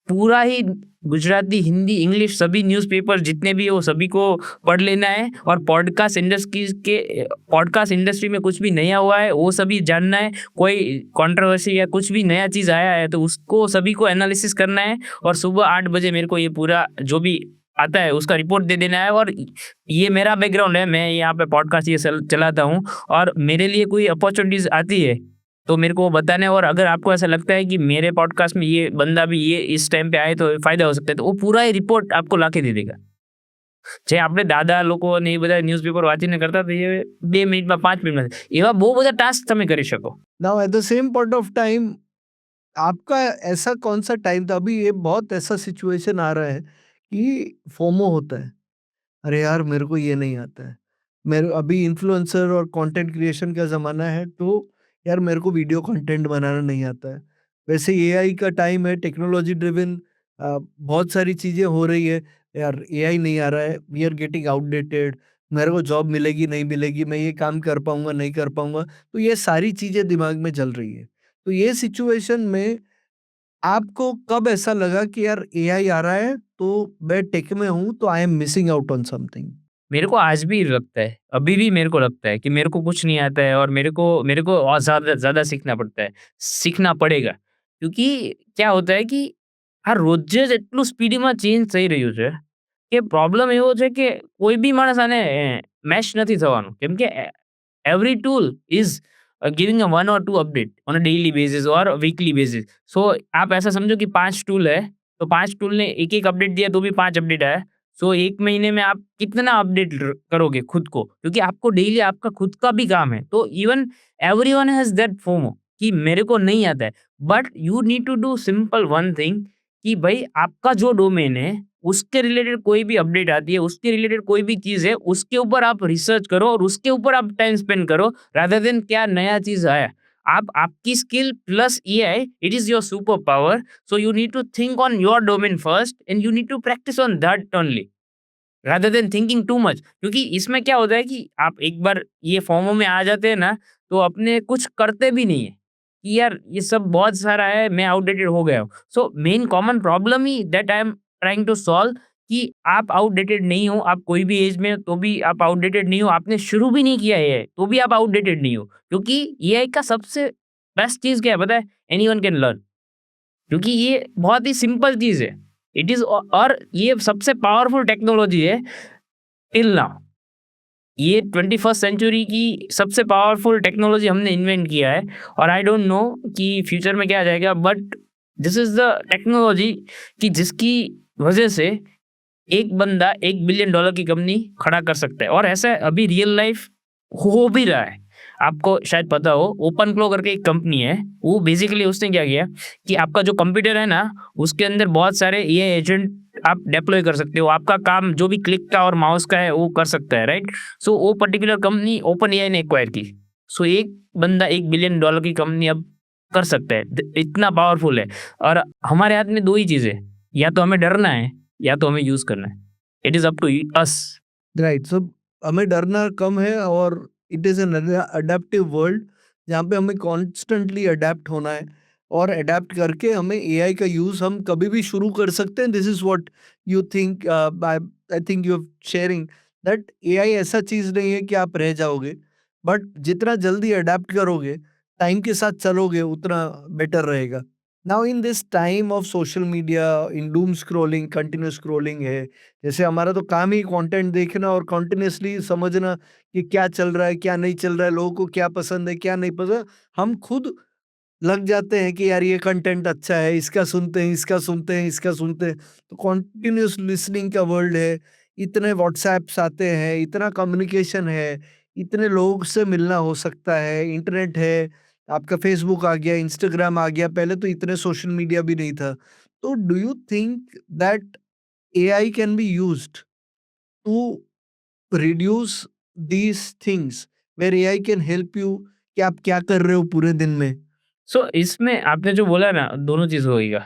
पूरा ही गुजराती, हिंदी, इंग्लिश सभी न्यूज़पेपर जितने भी हैं वो सभी को पढ़ लेना है और पॉडकास्ट इंडस्ट्री में कुछ भी नया हुआ है वो सभी जानना है। कोई कंट्रोवर्सी या कुछ भी नया चीज़ आया है तो उसको सभी को एनालिसिस करना है और सुबह 8 बजे मेरे को ये पूरा जो भी आता है उसका रिपोर्ट दे देना है। और ये मेरा बैकग्राउंड है, मैं यहाँ पे पॉडकास्ट ये चलाता हूँ और मेरे लिए कोई अपॉर्चुनिटीज़ आती है तो मेरे को वो बताना है। और अगर आपको ऐसा लगता है कि मेरे पॉडकास्ट में ये बंदा भी ये इस टाइम पे आए तो फ़ायदा हो सकता है, तो वो पूरा ही रिपोर्ट आपको लाके दे देगा। જે આપણે દાદા લોકો ને એ બધા ન્યૂઝપેપર વાંચીને કરતા હતા એ 2 મિનિટમાં 5 મિનિટમાં એવા બહુ બધા टास्क તમે કરી શકો। Now at the same point of time आपका ऐसा कौन सा टाइम था, अभी ये बहुत ऐसा सिचुएशन आ रहा है कि फोमो होता है, अरे यार मेरे को ये नहीं आता है, मेरे अभी इन्फ्लुएंसर और कंटेंट क्रिएशन का ज़माना है तो यार मेरे को वीडियो कंटेंट बनाना नहीं आता है। वैसे एआई का टाइम है, टेक्नोलॉजी ड्रिवन बहुत सारी चीज़ें हो रही है, यार एआई नहीं आ रहा है, वी आर गेटिंग आउटडेटेड, मेरे को जॉब मिलेगी नहीं मिलेगी, मैं ये काम कर पाऊँगा नहीं कर पाऊँगा, तो ये सारी चीज़ें दिमाग में चल रही है। तो ये सिचुएशन में आपको कब ऐसा लगा कि यार एआई आ रहा है तो मैं टेक में हूँ तो I am missing out on something? मेरे को आज भी लगता है, अभी भी मेरे को लगता है कि मेरे को कुछ नहीं आता है और मेरे को और ज़्यादा ज़्यादा सीखना पड़ता है, सीखना पड़ेगा। क्योंकि क्या होता है कि આ રોજે જ એટલું સ્પીડમાં ચેન્જ થઈ રહ્યું છે કે પ્રોબ્લેમ એવો છે કે કોઈ બી માણસ આને મેચ નથી થવાનું. કેમ કે every tool is giving a 1 or 2 update on a daily basis or a weekly basis. So आप ऐसा समझो कि 5 टूल है, तो 5 टूल ने एक-एक अपडेट दिया तो भी 5 अपडेट आया। सो 1 महीने में आप कितना अपडेट करोगे खुद को? क्योंकि आपको डेली आपका खुद का भी काम है। तो even everyone has that FOMO कि मेरे को नहीं आता है। But you need to do simple one thing कि भाई आपका जो डोमेन है उसके रिलेटेड कोई भी अपडेट आती है, उसके रिलेटेड कोई भी चीज़ है, उसके ऊपर आप रिसर्च करो और उसके ऊपर आप टाइम स्पेंड करो रादर देन क्या नया चीज़ आया। आप आपकी skill plus AI it is your super power. So you need to think on your domain first and you need to practice on that only rather than thinking too much. क्योंकि इसमें क्या होता है कि आप एक बार ये फॉर्मों में आ जाते हैं ना, तो अपने कुछ करते भी नहीं है कि यार ये सब बहुत सारा है, मैं आउटडेटेड हो गया हूँ। सो मेन कॉमन प्रॉब्लम ही that I am trying to solve कि आप आउटडेटेड नहीं हो, आप कोई भी एज में हो तो भी आप आउटडेटेड नहीं हो, आपने शुरू भी नहीं किया है तो भी आप आउटडेटेड नहीं हो। क्योंकि एआई का सबसे बेस्ट चीज़ क्या है पता है? Anyone can learn. क्योंकि ये बहुत ही सिंपल चीज़ है। इट इज़ और ये सबसे पावरफुल टेक्नोलॉजी है टिल नाउ। ये 21st सेंचुरी की सबसे पावरफुल टेक्नोलॉजी हमने इन्वेंट किया है और आई डोंट नो कि फ्यूचर में क्या आ जाएगा, but this is the technology कि जिसकी वजह से एक बंदा $1 बिलियन की कंपनी खड़ा कर सकता है और ऐसा अभी रियल लाइफ हो भी रहा है। आपको शायद पता हो ओपनफ्लो करके एक कंपनी है, वो बेसिकली उसने क्या किया कि आपका जो कंप्यूटर है ना, उसके अंदर बहुत सारे एआई एजेंट आप डिप्लॉय कर सकते हो। आपका काम जो भी क्लिक का और माउस का है वो कर सकता है, राइट? सो वो पर्टिकुलर कंपनी ओपन एआई ने एक्वायर की। सो एक बंदा $1 बिलियन की कंपनी अब कर सकता है। इतना पावरफुल है और हमारे हाथ में 2 ही चीज़ है, या तो हमें डरना है या तो हमें यूज़ करना है। It is up to us. Right, so हमें डरना कम है और it is an adaptive world जहाँ पे हमें कॉन्स्टेंटली अडेप्ट होना है और अडेप्ट करके हमें एआई का यूज़ हम कभी भी शुरू कर सकते हैं। This is what you think, I think you sharing that AI ऐसा चीज़ नहीं है कि आप रह जाओगे, बट जितना जल्दी अडेप्ट करोगे, टाइम के साथ चलोगे उतना बेटर रहेगा। Now in this time of social media, in doom scrolling, continuous scrolling है, जैसे हमारा तो काम ही कंटेंट देखना और कंटिन्यूअसली समझना कि क्या चल रहा है, क्या नहीं चल रहा है, लोगों को क्या पसंद है, क्या नहीं पसंद। हम खुद लग जाते हैं कि यार ये कंटेंट अच्छा है, इसका सुनते हैं, इसका सुनते हैं, इसका सुनते हैं। तो कंटिन्यूअस लिसनिंग का वर्ल्ड है, इतने व्हाट्सएप्स आते हैं, इतना कम्युनिकेशन है, इतने लोग से मिलना हो सकता है, इंटरनेट है, आपका फेसबुक आ गया, इंस्टाग्राम आ गया, पहले तो इतने सोशल मीडिया भी नहीं था। तो do you think that AI can be used to reduce these things where AI can help you कि आप क्या कर रहे हो पूरे दिन में? सो इसमें आपने जो बोला ना दोनों चीज़ होएगा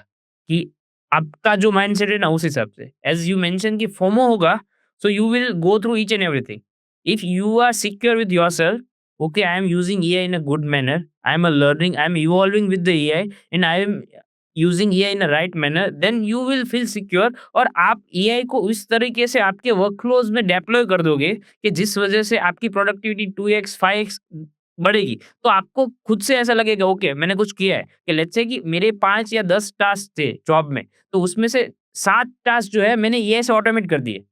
कि आपका जो माइंडसेट है ना उस हिसाब से एज़ यू मेंशन कि फोमो होगा, so you will go through each and everything. If you are secure with yourself, okay I am using AI in a good manner, I am learning, I am evolving with the AI and I am using AI in a right manner, then you will feel secure. और आप एआई को इस तरीके से आपके वर्कफ्लोज में डेप्लॉय कर दोगे कि जिस वजह से आपकी प्रोडक्टिविटी 2x 5x बढ़ेगी। तो आपको खुद से ऐसा लगेगा, ओके मैंने कुछ किया है। कि लेट्स से कि मेरे 5 या 10 टास्क थे जॉब में, तो उसमें से 7 टास्क जो है मैंने एआई से ऑटोमेट कर दिए।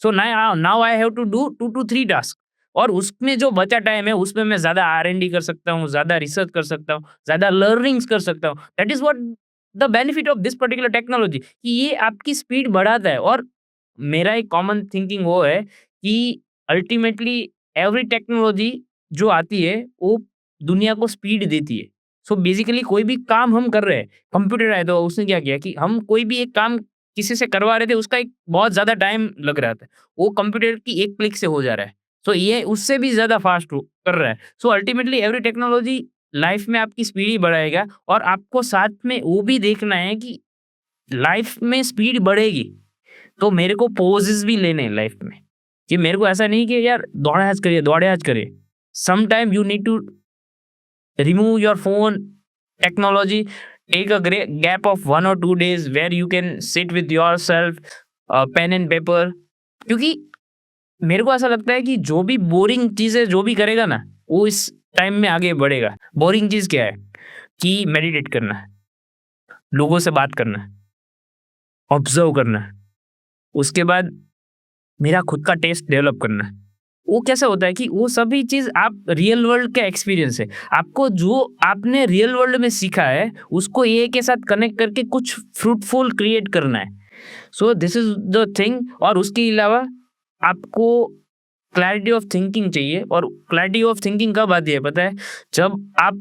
So now I have to do 2 to 3 task. और उसमें जो बचा टाइम है उसमें मैं ज़्यादा आर-एन-डी कर सकता हूँ, ज़्यादा रिसर्च कर सकता हूँ, ज़्यादा लर्निंग्स कर सकता हूँ। That is what the benefit of this particular technology, कि ये आपकी स्पीड बढ़ाता है। और मेरा एक कॉमन थिंकिंग वो है कि अल्टीमेटली एवरी टेक्नोलॉजी जो आती है वो दुनिया को स्पीड देती है। सो बेसिकली कोई भी काम हम कर रहे हैं, कंप्यूटर है तो उसने क्या किया कि हम कोई भी एक काम किसी से करवा रहे थे, उसका एक बहुत ज़्यादा टाइम लग रहा था। वो कंप्यूटर की एक क्लिक से हो जा रहा है। सो ये उससे भी ज़्यादा फास्ट हो कर रहा है। So ultimately every technology life में आपकी स्पीड ही बढ़ाएगा। और आपको साथ में वो भी देखना है कि लाइफ में स्पीड बढ़ेगी, तो मेरे को पॉजेज़ भी लेने हैं लाइफ में। कि मेरे को ऐसा नहीं कि यार दौड़े-आज करिए, दौड़े-आज करिए। Some time you need to remove your phone technology, take a gap of 1 or 2 days where you can sit with yourself, pen and paper। क्योंकि मेरे को ऐसा लगता है कि जो भी बोरिंग चीज़ें जो भी करेगा ना, वो इस टाइम में आगे बढ़ेगा। बोरिंग चीज़ क्या है? कि मेडिटेट करना है, लोगों से बात करना है, ऑब्जर्व करना है, उसके बाद मेरा खुद का टेस्ट डेवलप करना है। वो कैसा होता है कि वो सभी चीज़ आप रियल वर्ल्ड का एक्सपीरियंस है। आपको जो आपने रियल वर्ल्ड में सीखा है, उसको एआई के साथ कनेक्ट करके कुछ फ्रूटफुल क्रिएट करना है। So this is the thing. और उसके अलावा आपको क्लैरिटी ऑफ थिंकिंग चाहिए। और क्लैरिटी ऑफ थिंकिंग कब आती है पता है? जब आप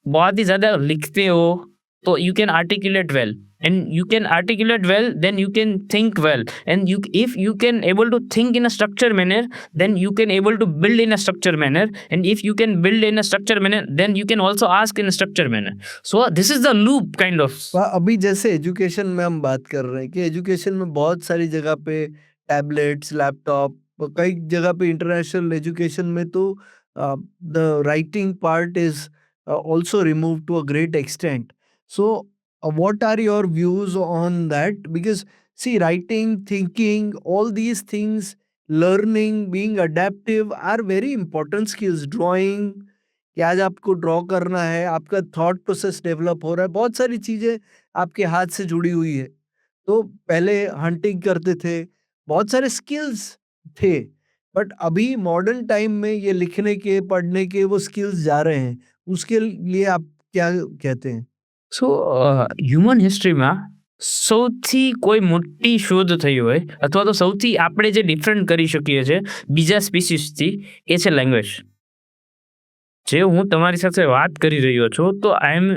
बहुत ही ज़्यादा लिखते हो, तो you can articulate well, and you can articulate well, then you can think well, and if you can able to think in a structured manner, then you can able to build in a structured manner, and if you can build in a structured manner, then you can also ask in a structured manner। So this is the loop kind of। अभी जैसे एजुकेशन में हम बात कर रहे हैं कि एजुकेशन में बहुत सारी जगह पे टैबलेट्स, लैपटॉप, कई जगह पे इंटरनेशनल एजुकेशन में तो the writing part is also removed to a great extent. So, what are your views on that? Because, see, writing, thinking, all these things, learning, being adaptive are very important skills. Drawing, कि आज आपको ड्रॉ करना है, आपका थॉट प्रोसेस डेवलप हो रहा है, बहुत सारी चीज़ें आपके हाथ से जुड़ी हुई है। तो पहले हंटिंग करते थे, बहुत सारे स्किल्स थे, बट अभी मॉडर्न टाइम में ये लिखने के, पढ़ने के वो स्किल्स जा रहे हैं। उसके लिए आप क्या कहते हैं? સો હ્યુમન હિસ્ટ્રીમાં સૌથી કોઈ મોટી શોધ થઈ હોય, અથવા તો સૌથી આપણે જે ડિફરન્ટ કરી શકીએ છીએ બીજા સ્પીસીસથી, એ છે લેંગ્વેજ। જે હું તમારી સાથે વાત કરી રહ્યો છું, તો I am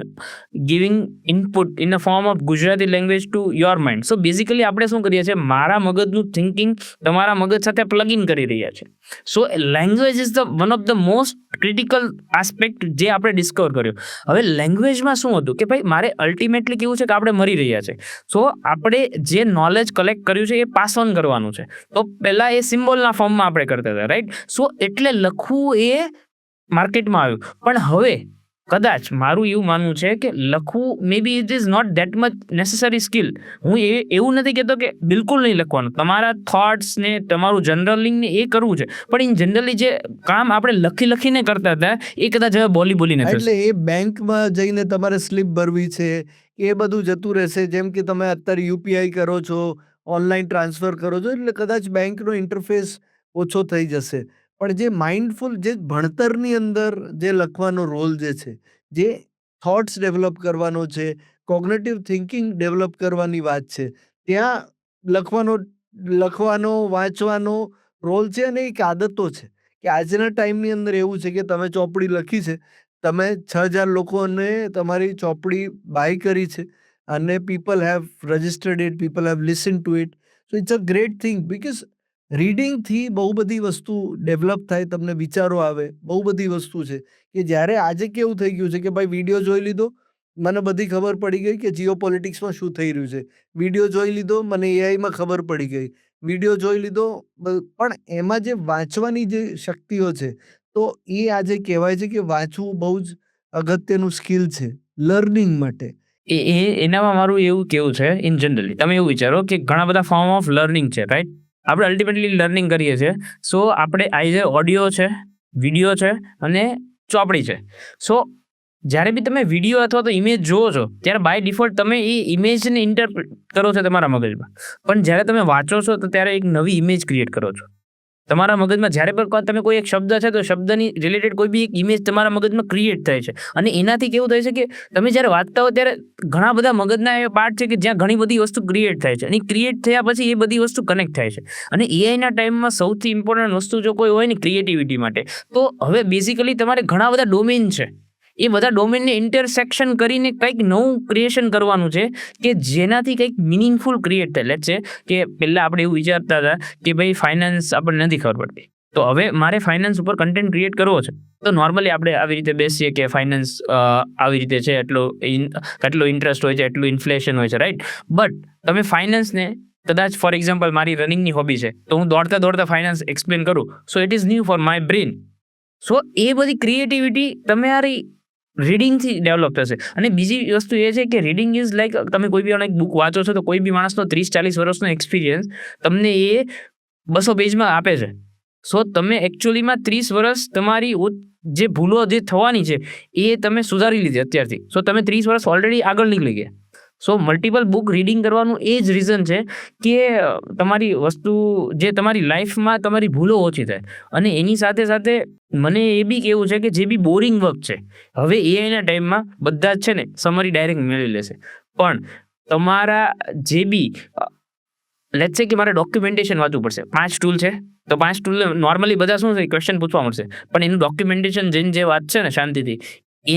giving input in a form of Gujarati language to your mind. So basically આપણે શું કરીએ છીએ, મારા મગજનું થિંકિંગ તમારા મગજ સાથે પ્લગ ઇન કરી રહ્યા છે। So language is the one of the most critical aspect જે આપણે ડિસ્કવર કર્યો। હવે લેંગ્વેજમાં શું હતું કે ભાઈ મારે અલ્ટિમેટલી કેવું છે કે આપણે મરી રહ્યા છે। સો આપણે જે નોલેજ કલેક્ટ કર્યું છે એ પાસ ઓન કરવાનું છે। તો પહેલાં એ સિમ્બોલના ફોર્મમાં આપણે કરતા હતા, રાઈટ? સો એટલે લખવું એ માર્કેટમાં આવ્યું। પણ હવે કદાચ મારું એવું માનવું છે કે લખવું maybe it is not that much necessary skill. હું એવું નથી કહેતો કે બિલકુલ નહીં લખવાનું, તમારા થોટ્સ ને તમારું જનરલિંગ ને એ કરવું છે, પણ ઇન જનરલી જે કામ આપણે લખીને કરતા હતા એ કદાચ હવે બોલીને થશે। એટલે એ બેંકમાં જઈને તમારે સ્લિપ ભરવી છે, એ બધું જતું રહેશે। જેમ કે તમે અત્યારે યુપીઆઈ કરો છો, ઓનલાઈન ટ્રાન્સફર કરો છો, એટલે કદાચ બેંકનો ઇન્ટરફેસ ઓછો થઈ જશે। પણ જે માઇન્ડફુલ, જે ભણતરની અંદર જે લખવાનો રોલ જે છે, જે થોટ્સ ડેવલપ કરવાનો છે, કોગ્નિટિવ થિંકિંગ ડેવલપ કરવાની વાત છે, ત્યાં લખવાનો, વાંચવાનો રોલ છે અને એક આદતો છે। કે આજના ટાઈમની અંદર એવું છે કે તમે ચોપડી લખી છે, તમે 6000 લોકોને તમારી ચોપડી બાય કરી છે અને people have registered it, people have listen to it. So it's a great thing, because રીડિંગથી બહુ બધી વસ્તુ ડેવલપ થાય, તમને વિચારો આવે, બહુ બધી વસ્તુ છે કે જ્યારે આજે કેવું થઈ ગયું છે કે ભાઈ વિડીયો જોઈ લીધો, મને બધી ખબર પડી ગઈ કે જીઓ પોલિટિક્સમાં શું થઈ રહ્યું છે। વિડીયો જોઈ લીધો, મને એઆઈમાં ખબર પડી ગઈ। વિડીયો જોઈ લીધો, પણ એમાં જે વાંચવાની જે શક્તિઓ છે, તો એ આજે કહેવાય છે કે વાંચવું બહુ જ અગત્યનું સ્કિલ છે લર્નિંગ માટે। એનામાં મારું એવું કેવું છે ઇન જનરલી તમે એવું વિચારો કે ઘણા બધા ફોર્મ ઓફ લર્નિંગ છે રાઈટ. આપણે અલ્ટિમેટલી લર્નિંગ કરીએ છીએ. સો આપણે આઈધર ઓડિયો છે, વિડીયો છે અને ચોપડી છે. સો જ્યારે બી તમે વિડીયો અથવા તો ઇમેજ જુઓ છો ત્યારે બાય ડિફોલ્ટ તમે એ ઇમેજને ઇન્ટરપ્રિટ કરો છો તમારા મગજમાં. પણ જ્યારે તમે વાંચો છો તો ત્યારે એક નવી ઇમેજ ક્રિએટ કરો છો તમારા મગજમાં. જ્યારે પણ તમે કોઈ એક શબ્દ છે તો શબ્દની રિલેટેડ કોઈ બી એક ઇમેજ તમારા મગજમાં ક્રિએટ થાય છે. અને એનાથી કેવું થાય છે કે તમે જ્યારે વાંચતા હો ત્યારે ઘણા બધા મગજના એવા પાર્ટ છે કે જ્યાં ઘણી બધી વસ્તુ ક્રિએટ થાય છે. અને ક્રિએટ થયા પછી એ બધી વસ્તુ કનેક્ટ થાય છે. અને એઆઈના ટાઈમમાં સૌથી ઇમ્પોર્ટન્ટ વસ્તુ જો કોઈ હોય ને ક્રિએટિવિટી માટે, તો હવે બેઝિકલી તમારે ઘણા બધા ડોમેન છે. એ બધા ડોમેનને ઇન્ટરસેક્શન કરીને કંઈક નવું ક્રિએશન કરવાનું છે કે જેનાથી કંઈક મિનિંગફુલ ક્રિએટ થાય. લેટ્સ છે કે પહેલાં આપણે એવું વિચારતા હતા કે ભાઈ ફાઇનાન્સ આપણને નથી ખબર પડતી, તો હવે મારે ફાઇનાન્સ ઉપર કન્ટેન્ટ ક્રિએટ કરવો છે. તો નોર્મલી આપણે આવી રીતે બેસીએ કે ફાઇનાન્સ આવી રીતે છે, કેટલો ઇન્ટરેસ્ટ હોય છે, એટલું ઇન્ફ્લેશન હોય છે રાઈટ. બટ તમે ફાઇનાન્સને કદાચ ફોર એક્ઝામ્પલ મારી રનિંગની હોબી છે તો હું દોડતા દોડતા ફાઇનાન્સ એક્સપ્લેન કરું, so it is new for my brain. So એ બધી ક્રિએટિવિટી તમારી રીડિંગથી ડેવલપ થશે. અને બીજી વસ્તુ એ છે કે રીડિંગ ઇઝ લાઈક તમે કોઈ બી એક બુક વાંચો છો તો કોઈ બી માણસનો 30-40 વર્ષનો એક્સપિરિયન્સ તમને એ 200 પેજમાં આપે છે. સો તમે એકચ્યુઅલીમાં 30 વર્ષ તમારી જે ભૂલો જે થવાની છે એ તમે સુધારી લીધી અત્યારથી. સો તમે 30 વર્ષ ઓલરેડી આગળ નીકળી ગયા. સો મલ્ટિપલ બુક રીડિંગ કરવાનું એ જ રીઝન છે કે તમારી વસ્તુ જે તમારી લાઈફમાં તમારી ભૂલો ઓછી થાય. અને એની સાથે સાથે મને એ બી કેવું છે કે જે બી બોરિંગ વર્ક છે, હવે એઆઈના ટાઈમમાં બધા જ છે ને સમરી ડાયરેક્ટ મેળવી લેશે. પણ તમારા જે બી લેટ્સ સે કે મારે ડોક્યુમેન્ટેશન વાંચવું પડશે, 5 ટૂલ છે તો 5 ટૂલ નોર્મલી બધા શું છે ક્વેશ્ચન પૂછવા મળશે, પણ એનું ડોક્યુમેન્ટેશન જઈને જે વાંચશે ને શાંતિથી,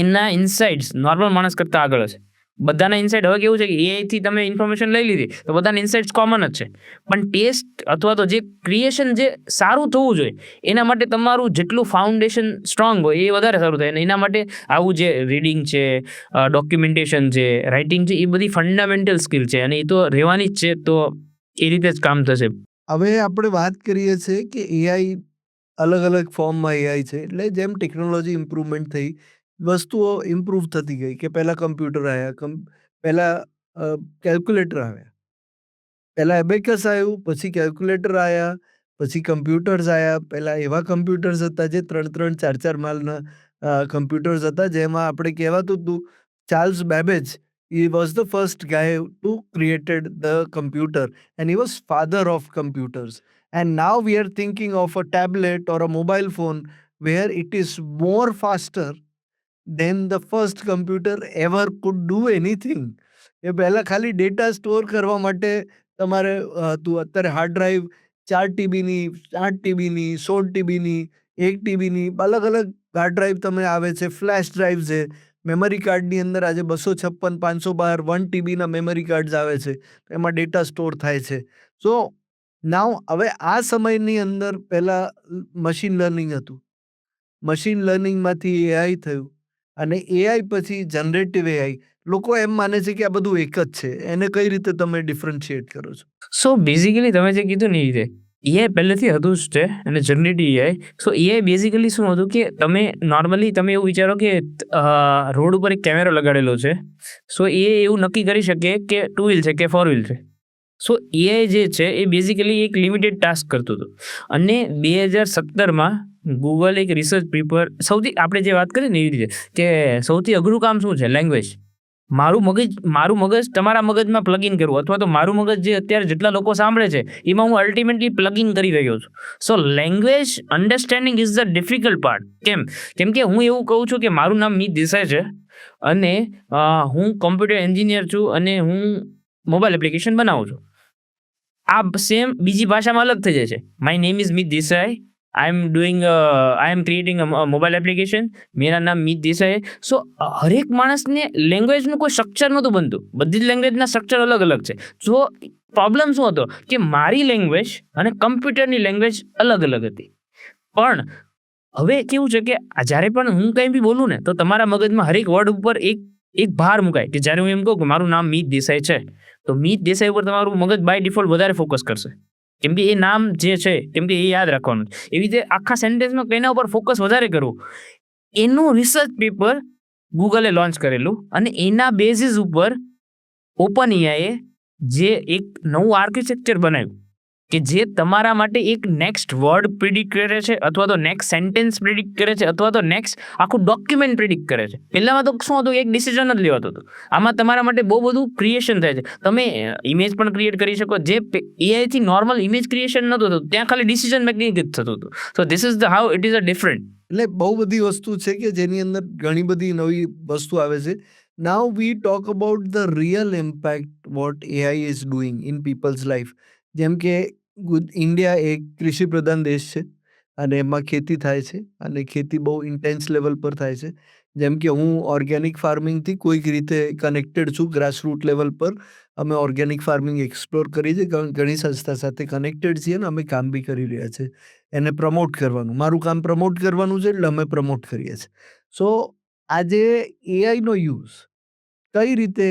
એના ઇનસાઇટ્સ નોર્મલ માણસ કરતાં આગળ હશે. બધાના ઇનસાઇટ હવે કેવું છે કે એઆઈથી તમે ઇન્ફોર્મેશન લઈ લીધી તો બધાના ઇનસાઇટ્સ કોમન જ છે. પણ ટેસ્ટ અથવા તો જે ક્રિએશન જે સારું થવું જોઈએ એના માટે તમારું જેટલું ફાઉન્ડેશન સ્ટ્રોંગ હોય એ વધારે સારું થાય. અને એના માટે આવું જે રીડિંગ છે, ડોક્યુમેન્ટેશન છે, રાઇટિંગ છે, એ બધી ફંડામેન્ટલ સ્કિલ છે અને એ તો રહેવાની જ છે. તો એ રીતે જ કામ થશે. હવે આપણે વાત કરીએ છીએ કે એઆઈ અલગ અલગ ફોર્મમાં એઆઈ છે. એટલે જેમ ટેકનોલોજી ઇમ્પ્રુવમેન્ટ થઈ, વસ્તુઓ ઇમ્પ્રૂવ થતી ગઈ કે પહેલાં કમ્પ્યુટર આવ્યા, પહેલાં કેલ્ક્યુલેટર આવ્યા, પહેલાં એબેકસ આવ્યું, પછી કેલ્ક્યુલેટર આવ્યા, પછી કમ્પ્યુટર્સ આવ્યા. પહેલાં એવા કમ્પ્યુટર્સ હતા જે 3-3, 4-4 માળના કમ્પ્યુટર્સ હતા, જેમાં આપણે કહેવાતું હતું Charles Babbage, he was the first guy to created the computer and he was father of computers. And now we are thinking of a tablet or a mobile phone where it is more faster than the first computer ever could do anything. એ પહેલાં ખાલી ડેટા સ્ટોર કરવા માટે તમારે હતું. અત્યારે હાર્ડ ડ્રાઈવ 4 TBની, 8 TBની, 16 TBની, 1 TBની અલગ અલગ હાર્ડ ડ્રાઈવ તમે આવે છે. ફ્લેશ ડ્રાઈવ છે. મેમરી કાર્ડની અંદર આજે 256, 512, 1 TBના મેમરી કાર્ડ્સ આવે છે. એમાં ડેટા સ્ટોર થાય છે. સો નાઉ હવે આ સમયની અંદર પહેલાં મશીન લર્નિંગ હતું. મશીન લર્નિંગમાંથી એઆઈ થયું અને એઆઈ પછી જનરેટિવ એઆઈ. લોકો એમ માને છે કે આ બધું એક જ છે. એને કઈ રીતે તમે ડિફરન્શિએટ કરો છો? સો બેઝિકલી તમે જે કીધું ને એ રીતે એઆઈ પહેલેથી હતું જ છે અને જનરેટિવ એઆઈ. સો એઆઈ બેઝિકલી શું હતું કે તમે નોર્મલી તમે એવું વિચારો કે રોડ ઉપર એક કેમેરો લગાડેલો છે. સો એ એવું નક્કી કરી શકે કે 2 વ્હીલ છે કે 4 વ્હીલ છે. સો એઆઈ જે છે એ બેઝિકલી એક લિમિટેડ ટાસ્ક કરતું હતું. અને 2017માં ગૂગલ એક રિસર્ચ પેપર, સૌથી આપણે જે વાત કરીએ ને એવી રીતે કે સૌથી અઘરું કામ શું છે? લેંગ્વેજ. મારું મગજ તમારા મગજમાં પ્લગઇન કરવું, અથવા તો મારું મગજ જે અત્યારે જેટલા લોકો સાંભળે છે એમાં હું અલ્ટિમેટલી પ્લગઇન કરી રહ્યો છું. So language understanding is the difficult part. કેમ કે હું એવું કહું છું કે મારું નામ મિત દેસાઈ છે અને હું કોમ્પ્યુટર એન્જિનિયર છું અને હું મોબાઈલ એપ્લિકેશન બનાવું છું. આ સેમ બીજી ભાષામાં અલગ થઈ જાય છે. My name is Mit Desai, I am creating a mobile application. मेरा नाम मीत देसाई है. સો હરેક માણસને લેંગ્વેજનું કોઈ સ્ટ્રક્ચર નહોતું બનતું. બધી જ લેંગ્વેજના સ્ટ્રક્ચર અલગ અલગ છે. સો પ્રોબ્લેમ શું હતો કે મારી લેંગ્વેજ અને કમ્પ્યુટરની લેંગ્વેજ અલગ અલગ હતી. પણ હવે કેવું છે કે જ્યારે પણ હું કંઈ બી બોલું ને તો તમારા મગજમાં હરેક વર્ડ ઉપર એક ભાર મુકાય કે જ્યારે હું એમ કહું કે મારું નામ મીત દેસાઈ છે તો મીત દેસાઈ ઉપર તમારું મગજ બાય ડિફોલ્ટ વધારે ફોકસ કરશે. કેમ કે એ નામ જે છે કેમ કે એ યાદ રાખવાનું. એવી રીતે આખા સેન્ટેન્સમાં કઈના ઉપર ફોકસ વધારે કરવું. એનું રિસર્ચ પેપર ગૂગલે લોન્ચ કરેલું અને એના બેઝિસ ઉપર ઓપન એઆઈએ જે એક નવું આર્કિટેક્ચર બનાવ્યું કે જે તમારા માટે એક નેક્સ્ટ વર્ડ પ્રિડિક્ટ કરે છે, અથવા તો નેક્સ્ટ સેન્ટેન્સ પ્રિડિક્ટ કરે છે, અથવા તો નેક્સ્ટ આખું ડોક્યુમેન્ટ પ્રિડિક્ટ કરે છે. પહેલામાં તો શું હતું, એક ડિસિઝન જ લેવાતું હતું. આમાં તમારા માટે બહુ બધું ક્રિએશન થાય છે. તમે ઇમેજ પણ ક્રિએટ કરી શકો, જે એઆઈ થી નોર્મલ ઇમેજ ક્રિએશન નહોતું થતું, ત્યાં ખાલી ડિસિઝન મેકિંગ જ થતું હતું. So this is the how it is a different. એટલે બહુ બધી વસ્તુ છે કે જેની અંદર ઘણી બધી નવી વસ્તુ આવે છે. Now we talk about the real impact what AI is doing in people's life. જેમ કે ઇન્ડિયા એક કૃષિ પ્રધાન દેશ છે અને એમાં ખેતી થાય છે અને ખેતી બહુ ઇન્ટેન્સ લેવલ પર થાય છે. જેમ કે હું ઓર્ગેનિક ફાર્મિંગથી કોઈક રીતે કનેક્ટેડ છું, ગ્રાસરૂટ લેવલ પર અમે ઓર્ગેનિક ફાર્મિંગ એક્સપ્લોર કરી છે, ઘણી સંસ્થા સાથે કનેક્ટેડ છીએ અને અમે કામ બી કરી રહ્યા છીએ એને પ્રમોટ કરવાનું. મારું કામ પ્રમોટ કરવાનું છે એટલે અમે પ્રમોટ કરીએ છીએ. સો આજે એઆઈનો યુઝ કઈ રીતે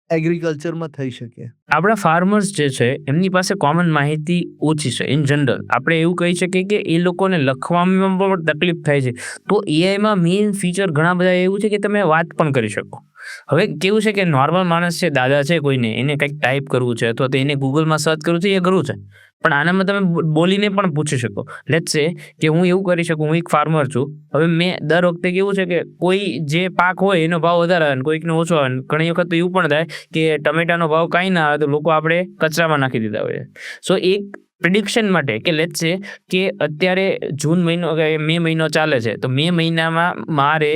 એગ્રીકલ્ચરમાં થઈ શકે? આપણા ફાર્મર્સ જે છે એમની પાસે કોમન માહિતી ઓછી છે ઇન જનરલ. આપણે એવું કહી શકીએ કે એ લોકોને લખવામાં પણ તકલીફ થાય છે. તો એઆઈમાં મેઇન ફીચર ઘણા બધા એવું છે કે તમે વાત પણ કરી શકો. હવે કેવું છે કે નોર્મલ માણસ છે, દાદા છે કોઈને, એને કંઈક ટાઈપ કરવું છે અથવા તો એને ગૂગલમાં સર્ચ કરવું છે, એ કરવું છે. પણ આનામાં તમે બોલીને પણ પૂછી શકો. લેટ્સ સે કે હું એવું કરી શકું, હું એક ફાર્મર છું. હવે મેં દર વખતે કેવું છે કે કોઈ જે પાક હોય એનો ભાવ વધારે આવે, કોઈકનો ઓછો આવે. ઘણી વખત તો એવું પણ થાય કે ટમેટાનો ભાવ કાંઈ ના આવે તો લોકો આપણે કચરામાં નાખી દીધા હોય. સો એક પ્રિડિક્શન માટે કે લેટ્સ સે કે અત્યારે જૂન મહિનો કે મે મહિનો ચાલે છે, તો મે મહિનામાં મારે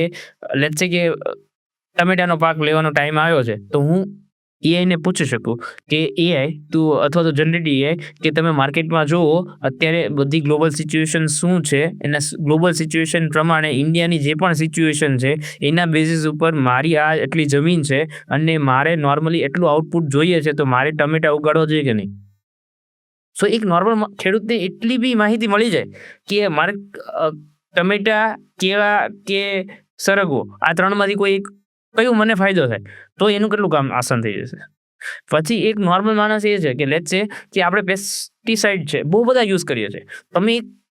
લેટ્સ સે કે ટમેટાનો પાક લેવાનો ટાઈમ આવ્યો છે, તો હું એઆઈને પૂછી શકું કે એઆઈ તું અથવા તો જનરેટ એઆઈ કે તમે માર્કેટમાં જુઓ અત્યારે બધી ગ્લોબલ સિચ્યુએશન શું છે, એના ગ્લોબલ સિચ્યુએશન પ્રમાણે ઇન્ડિયાની જે પણ સિચ્યુએશન છે એના બેઝિસ ઉપર મારી આ એટલી જમીન છે અને મારે નોર્મલી એટલું આઉટપુટ જોઈએ છે, તો મારે ટમેટા ઉગાડવા જોઈએ કે નહીં. સો એક નોર્મલ ખેડૂતને એટલી બી માહિતી મળી જાય કે મારે ટમેટા, કેળા કે સરગવો આ ત્રણમાંથી કોઈ એક કયું મને ફાયદો થાય, તો એનું કેટલું કામ આસાન થઈ જશે. પછી એક નોર્મલ માણસ એ છે કે લેટ્સ સે કે આપણે પેસ્ટિસાઇડ છે બહુ બધા યુઝ કરીએ છીએ. તમે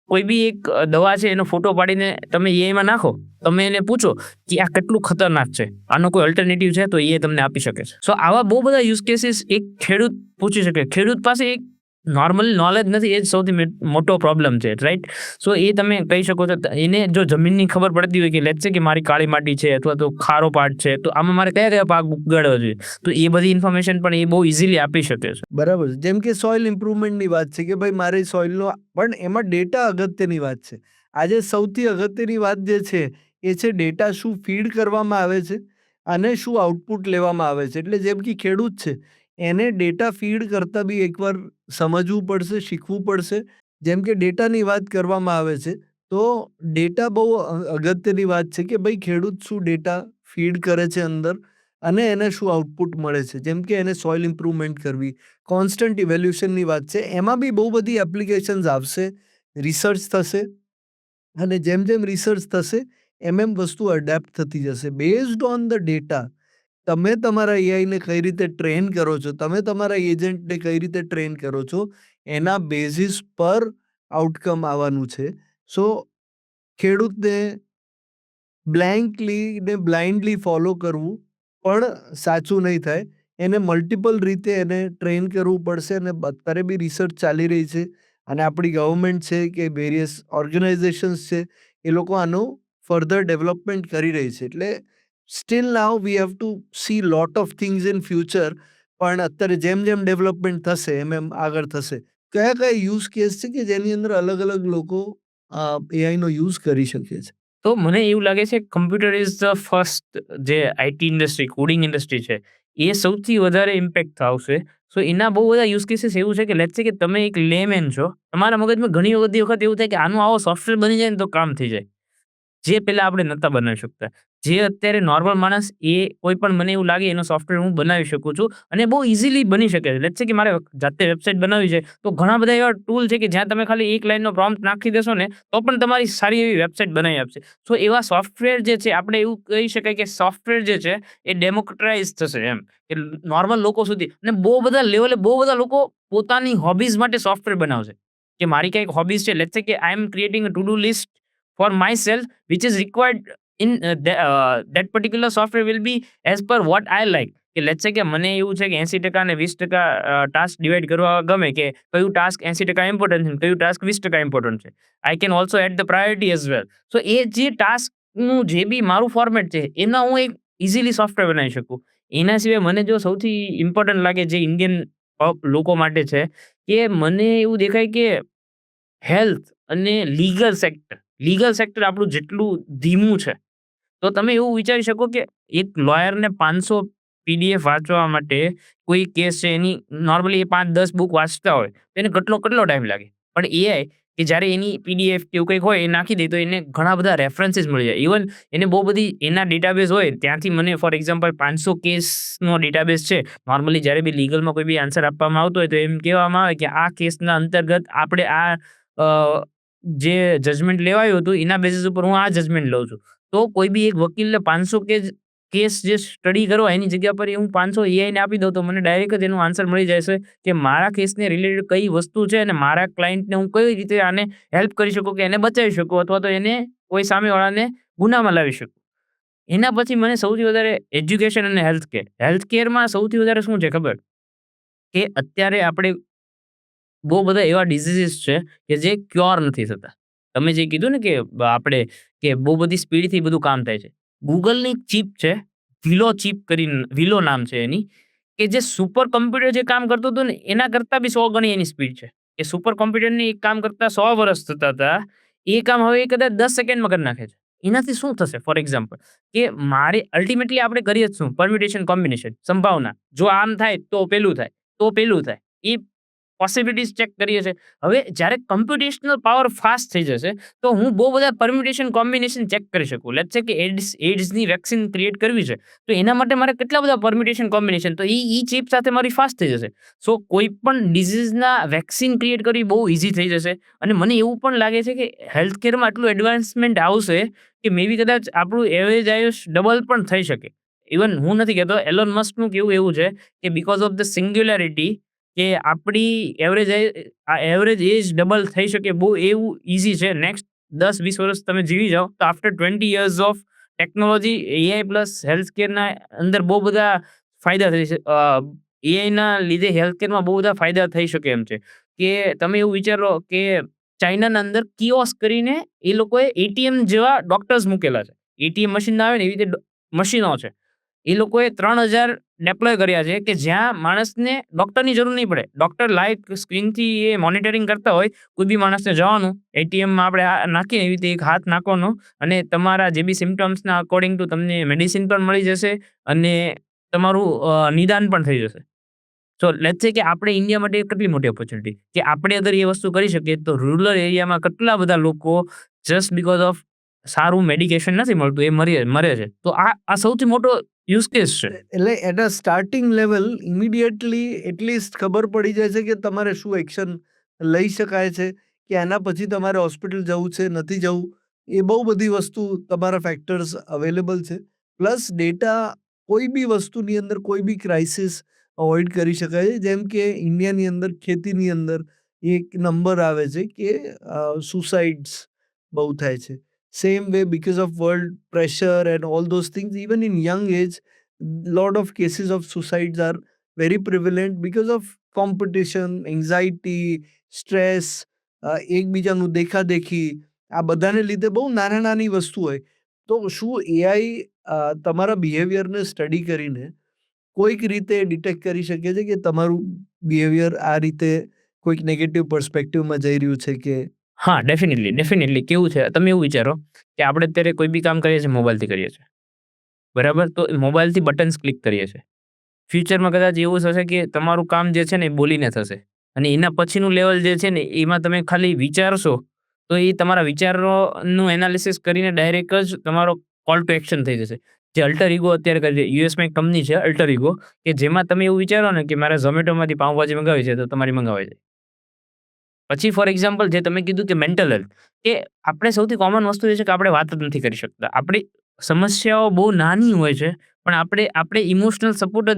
કોઈ બી એક દવા છે એનો ફોટો પાડીને તમે એઆઈમાં નાખો, તમે એને પૂછો કે આ કેટલું ખતરનાક છે, આનો કોઈ અલ્ટરનેટિવ છે, તો એ તમને આપી શકે છે. સો આવા બહુ બધા યુઝ કેસીસ એક ખેડૂત પૂછી શકે. ખેડૂત પાસે એક નોર્મલ નોલેજ નથી, એ જ સૌથી મોટો પ્રોબ્લેમ છે, રાઈટ. સો એ તમે કહી શકો છો. એને જો જમીનની ખબર પડતી હોય કે લેટ્સ સે કે મારી કાળી માટી છે અથવા તો ખારો પાટ છે, તો આમાં મારે કયા કયા પાક ઉગાડવા જોઈએ, તો એ બધી ઇન્ફોર્મેશન પણ એ બહુ ઇઝીલી આપી શકે છે. બરાબર છે. જેમ કે સોઇલ ઇમ્પ્રુવમેન્ટની વાત છે કે ભાઈ મારી સોઇલનો, પણ એમાં ડેટા અગત્યની વાત છે. આજે સૌથી અગત્યની વાત જે છે એ છે ડેટા શું ફીડ કરવામાં આવે છે અને શું આઉટપુટ લેવામાં આવે છે. એટલે જેમ કે ખેડૂત છે એને ડેટા ફીડ કરતાં બી એકવાર સમજવું પડશે, શીખવું પડશે. જેમ કે ડેટાની વાત કરવામાં આવે છે તો ડેટા બહુ અગત્યની વાત છે કે ભાઈ ખેડૂત શું ડેટા ફીડ કરે છે અંદર અને એને શું આઉટપુટ મળે છે. જેમ કે એને સોઇલ ઇમ્પ્રુવમેન્ટ કરવી, કોન્સ્ટન્ટ ઇવેલ્યુશનની વાત છે. એમાં બી બહુ બધી એપ્લિકેશન્સ આવશે, રિસર્ચ થશે અને જેમ જેમ રિસર્ચ થશે એમ વસ્તુ અડેપ્ટ થતી જશે બેઝડ ઓન ધ ડેટા. તમે તમારા એઆઈને કઈ રીતે ટ્રેન કરો છો, તમે તમારા એજન્ટને કઈ રીતે ટ્રેન કરો છો, એના બેઝિસ પર આઉટકમ આવવાનું છે. સો ખેડૂતને બ્લાઇન્ડલી ફોલો કરવું પણ સાચું નહીં થાય. એને મલ્ટિપલ રીતે એને ટ્રેન કરવું પડશે અને અત્યારે બી રિસર્ચ ચાલી રહી છે અને આપણી ગવર્મેન્ટ છે કે વેરિયસ ઓર્ગેનાઇઝેશન્સ છે એ લોકો આનું ફર્ધર ડેવલપમેન્ટ કરી રહી છે. એટલે steel now we have to C lot of things in future. પણ અત્યારે જેમ જેમ ડેવલપમેન્ટ થશે એમ આગળ થશે. કયા કયા યુઝ કેસ છે કે જેની અંદર અલગ અલગ લોકો એઆઈનો યુઝ કરી શકે છે? તો મને એવું લાગે છે કમ્પ્યુટર ઇઝ ધ ફર્સ્ટ જે આઈટી ઇન્ડસ્ટ્રી, કોડિંગ ઇન્ડસ્ટ્રી છે, એ સૌથી વધારે ઇમ્પેક્ટ આવશે. સો એના બહુ બધા યુઝ કેસીસ એવું છે કે લેટ્સ સે કે તમે એક લેમેન છો, તમારા મગજમાં ઘણી બધી વખત એવું થાય કે આનું આવો સોફ્ટવેર બની જાય ને તો કામ થઈ જાય, જે પહેલા આપણે નહોતા બનાવી શકતા. જે અત્યારે નોર્મલ માણસ એ કોઈ પણ મને એવું લાગે એનો સોફ્ટવેર હું બનાવી શકું છું અને બહુ ઇઝીલી બની શકે છે. લેટ્સ સે કે મારે જાતે વેબસાઇટ બનાવવી છે, તો ઘણા બધા એવા ટૂલ છે કે જ્યાં તમે ખાલી એક લાઈનનો પ્રોમ્પ્ટ નાખી દેશો ને તો પણ તમારી સારી એવી વેબસાઇટ બનાવી આપશે. સો એવા સોફ્ટવેર જે છે, આપણે એવું કહી શકાય કે સોફ્ટવેર જે છે એ ડેમોક્રેટાઇઝ થશે એમ કે નોર્મલ લોકો સુધી. અને બહુ બધા લેવલે બહુ બધા લોકો પોતાની હોબીઝ માટે સોફ્ટવેર બનાવશે કે મારી કંઈક હોબીઝ છે. લેટ્સ સે કે I am creating a to do list for myself which is required in that particular software will be as per what I like. કે લેટ્સ સે કે મને એવું છે કે 80% અને 20% ટાસ્ક ડિવાઈડ કરવા ગમે કે કયું ટાસ્ક 80% ઇમ્પોર્ટન્ટ છે અને કયું ટાસ્ક 20% ઇમ્પોર્ટન્ટ છે. I can also add the priority as well. So એ જે ટાસ્કનું જે બી મારું ફોર્મેટ છે એના હું એક ઇઝીલી સોફ્ટવેર બનાવી શકું. એના સિવાય મને જો સૌથી ઇમ્પોર્ટન્ટ લાગે જે ઇન્ડિયન લોકો માટે છે કે મને એવું દેખાય કે હેલ્થ અને લીગલ સેક્ટર આપણું જેટલું ધીમું છે, તો તમે એવું વિચારી શકો કે એક લોયરને 500 પીડીએફ વાંચવા માટે કોઈ કેસ છે એની નોર્મલી એ 5-10 બુક વાંચતા હોય, તો એને કેટલો ટાઈમ લાગે. પણ એઆઈ કે જ્યારે એની પીડીએફ કે એવું કંઈક હોય એ નાખી દે તો એને ઘણા બધા રેફરન્સીસ મળી જાય. ઇવન એને બહુ બધી એના ડેટાબેઝ હોય ત્યાંથી મને ફોર એક્ઝામ્પલ 500 કેસનો ડેટાબેઝ છે. નોર્મલી જ્યારે બી લીગલમાં કોઈ બી આન્સર આપવામાં આવતો હોય તો એમ કહેવામાં આવે કે આ કેસના અંતર્ગત આપણે આ અ, જે જજમેન્ટ લેવાયું હતું એના બેસિસ ઉપર હું આ જજમેન્ટ લઉં છું. તો કોઈ બી એક વકીલને 500 કેસ જે સ્ટડી કરવા એની જગ્યા પર હું 500 એઆઈને આપી દઉં તો મને ડાયરેક્ટ જ એનો આન્સર મળી જશે કે મારા કેસને રિલેટેડ કઈ વસ્તુ છે અને મારા ક્લાયન્ટને હું કઈ રીતે આને હેલ્પ કરી શકું કે એને બચાવી શકું અથવા તો એને કોઈ સામેવાળાને ગુનામાં લાવી શકું. એના પછી મને સૌથી વધારે એજ્યુકેશન અને હેલ્થ કેરમાં સૌથી વધારે શું છે ખબર? કે અત્યારે આપણે બહુ બધા એવા ડિઝીઝીસ છે કે જે ક્યોર નથી થતા. તમે જે કીધું ને કે આપણે કે બહુ બધી સ્પીડથી બધું કામ થાય છે. ગૂગલની એક ચિપ છે, ચિપ કરીને વિલો નામ છે એની, કે જે સુપર કોમ્પ્યુટર જે કામ કરતું હતું ને એના કરતાં બી 100 ગણી એની સ્પીડ છે. કે સુપર કોમ્પ્યુટરની એક કામ કરતા 100 વર્ષ થતા હતા, એ કામ હવે એ કદાચ 10 સેકન્ડમાં કરી નાખે છે. એનાથી શું થશે ફોર એક્ઝામ્પલ કે મારે અલ્ટિમેટલી આપણે કરીએ જ શું? પરમ્યુટેશન, કોમ્બિનેશન, સંભાવના. જો આમ થાય તો પેલું થાય, તો પેલું થાય. એ પોસિબિલિટીઝ ચેક કરીએ છીએ. હવે જ્યારે કમ્પ્યુટેશનલ પાવર ફાસ્ટ થઈ જશે, તો હું બહુ બધા પરમ્યુટેશન કોમ્બિનેશન ચેક કરી શકું. લેટ્સ સે કે એઇડ્સની વેક્સિન ક્રિએટ કરવી છે, તો એના માટે મારે કેટલા બધા પરમ્યુટેશન કોમ્બિનેશન, તો ઈ ચિપ સાથે મારી ફાસ્ટ થઈ જશે. સો કોઈ પણ ડિઝીઝના વેક્સિન ક્રિએટ કરવી બહુ ઈઝી થઈ જશે. અને મને એવું પણ લાગે છે કે હેલ્થ કેરમાં આટલું એડવાન્સમેન્ટ આવશે કે મે બી કદાચ આપણું એવરેજ આયુષ ડબલ પણ થઈ શકે. ઇવન હું નથી કહેતો, એલોન મસ્કનું કહેવું એવું છે કે બીકોઝ ઓફ ધ સિંગ્યુલારિટી કે આપણી એવરેજ એજ ડબલ થઈ શકે બહુ એવું ઈઝી છે. નેક્સ્ટ 10-20 વર્ષ તમે જીવી જાઓ તો after 20 years of technology AI plus health કેરના અંદર બહુ બધા ફાયદા થઈ છે. એઆઈના લીધે હેલ્થ કેરમાં બહુ બધા ફાયદા થઈ શકે એમ છે કે તમે એવું વિચારો કે ચાઇનાના અંદર કિઓસ્ક કરીને એ લોકોએ એટીએમ જેવા ડોક્ટર્સ મૂકેલા છે. એટીએમ મશીન ના આવે ને એવી રીતે મશીનો છે. એ લોકોએ 3000 ડેપ્લોય કર્યા છે કે જ્યાં માણસને ડોક્ટરની જરૂર નહીં પડે. ડોક્ટર લાઈવ સ્ક્રીનથી એ મોનિટરિંગ કરતા હોય. કોઈ બી માણસને જવાનું એટીએમમાં આપણે નાખીએ એવી રીતે એક હાથ નાખવાનો અને તમારા જે બી સિમ્પટમ્સના અકોર્ડિંગ ટુ તમને મેડિસિન પણ મળી જશે અને તમારું નિદાન પણ થઈ જશે. સો લેટ્સ સે કે આપણે ઇન્ડિયા માટે કેટલી મોટી ઓપોર્ચ્યુનિટી કે આપણે અગર એ વસ્તુ કરી શકીએ તો રૂરલ એરિયામાં કેટલા બધા લોકો જસ્ટ બીકોઝ ઓફ સારું મેડિકેશન નથી મળતું એ મરે છે. તો આ સૌથી મોટો યુઝ કેસ છે. એટલે at a starting level immediately at least ખબર પડી જાય છે કે તમારે શું એક્શન લઈ શકાય છે કે એના પછી તમારે હોસ્પિટલ જવું છે નથી જવું, એ બહુ બધી વસ્તુ તમારા ફેક્ટર્સ અવેલેબલ છે. પ્લસ ડેટા કોઈ બી વસ્તુની અંદર કોઈ બી ક્રાઇસિસ અવોઇડ કરી શકાય છે. જેમ કે ઇન્ડિયાની અંદર ખેતીની અંદર એક નંબર આવે છે કે સુસાઇડ્સ બહુ થાય છે. Same way, because of world pressure and all those things, even in young age, lot of cases of suicides are very prevalent because of competition, anxiety, stress, એકબીજાનું દેખાદેખી, આ બધાને લીધે બહુ નાની નાની વસ્તુ હોય. તો શું એઆઈ તમારા બિહેવિયરને સ્ટડી કરીને કોઈક રીતે ડિટેક્ટ કરી શકે છે કે તમારું બિહેવિયર આ રીતે કોઈક નેગેટિવ પર્સપેક્ટિવમાં જઈ રહ્યું છે કે હા, ડેફિનેટલી કેવું છે તમે એવું વિચારો કે આપણે અત્યારે કોઈ બી કામ કરીએ છીએ મોબાઈલથી કરીએ છીએ. બરાબર? તો મોબાઈલથી બટન્સ ક્લિક કરીએ છીએ. ફ્યુચરમાં કદાચ એવું થશે કે તમારું કામ જે છે ને એ બોલીને થશે અને એના પછીનું લેવલ જે છે ને એમાં તમે ખાલી વિચારશો તો એ તમારા વિચારોનું એનાલિસિસ કરીને ડાયરેક્ટ જ તમારો કોલ ટુ એક્શન થઈ જશે. જે અલ્ટર ઈગો અત્યારે કરે છે. યુએસમાં એક કંપની છે અલ્ટર ઈગો કે જેમાં તમે એવું વિચારો ને કે મારે ઝોમેટોમાંથી પાઉંભાજી મંગાવી છે તો તમારી મંગાવાઈ જાય. પછી ફોર એક્ઝામ્પલ જે તમે કીધું કે મેન્ટલ હેલ્થ કે આપણે સૌથી કોમન વસ્તુ એ છે કે આપણે વાત જ નથી કરી શકતા. આપણી સમસ્યાઓ બહુ નાની હોય છે પણ આપણે ઇમોશનલ સપોર્ટ જ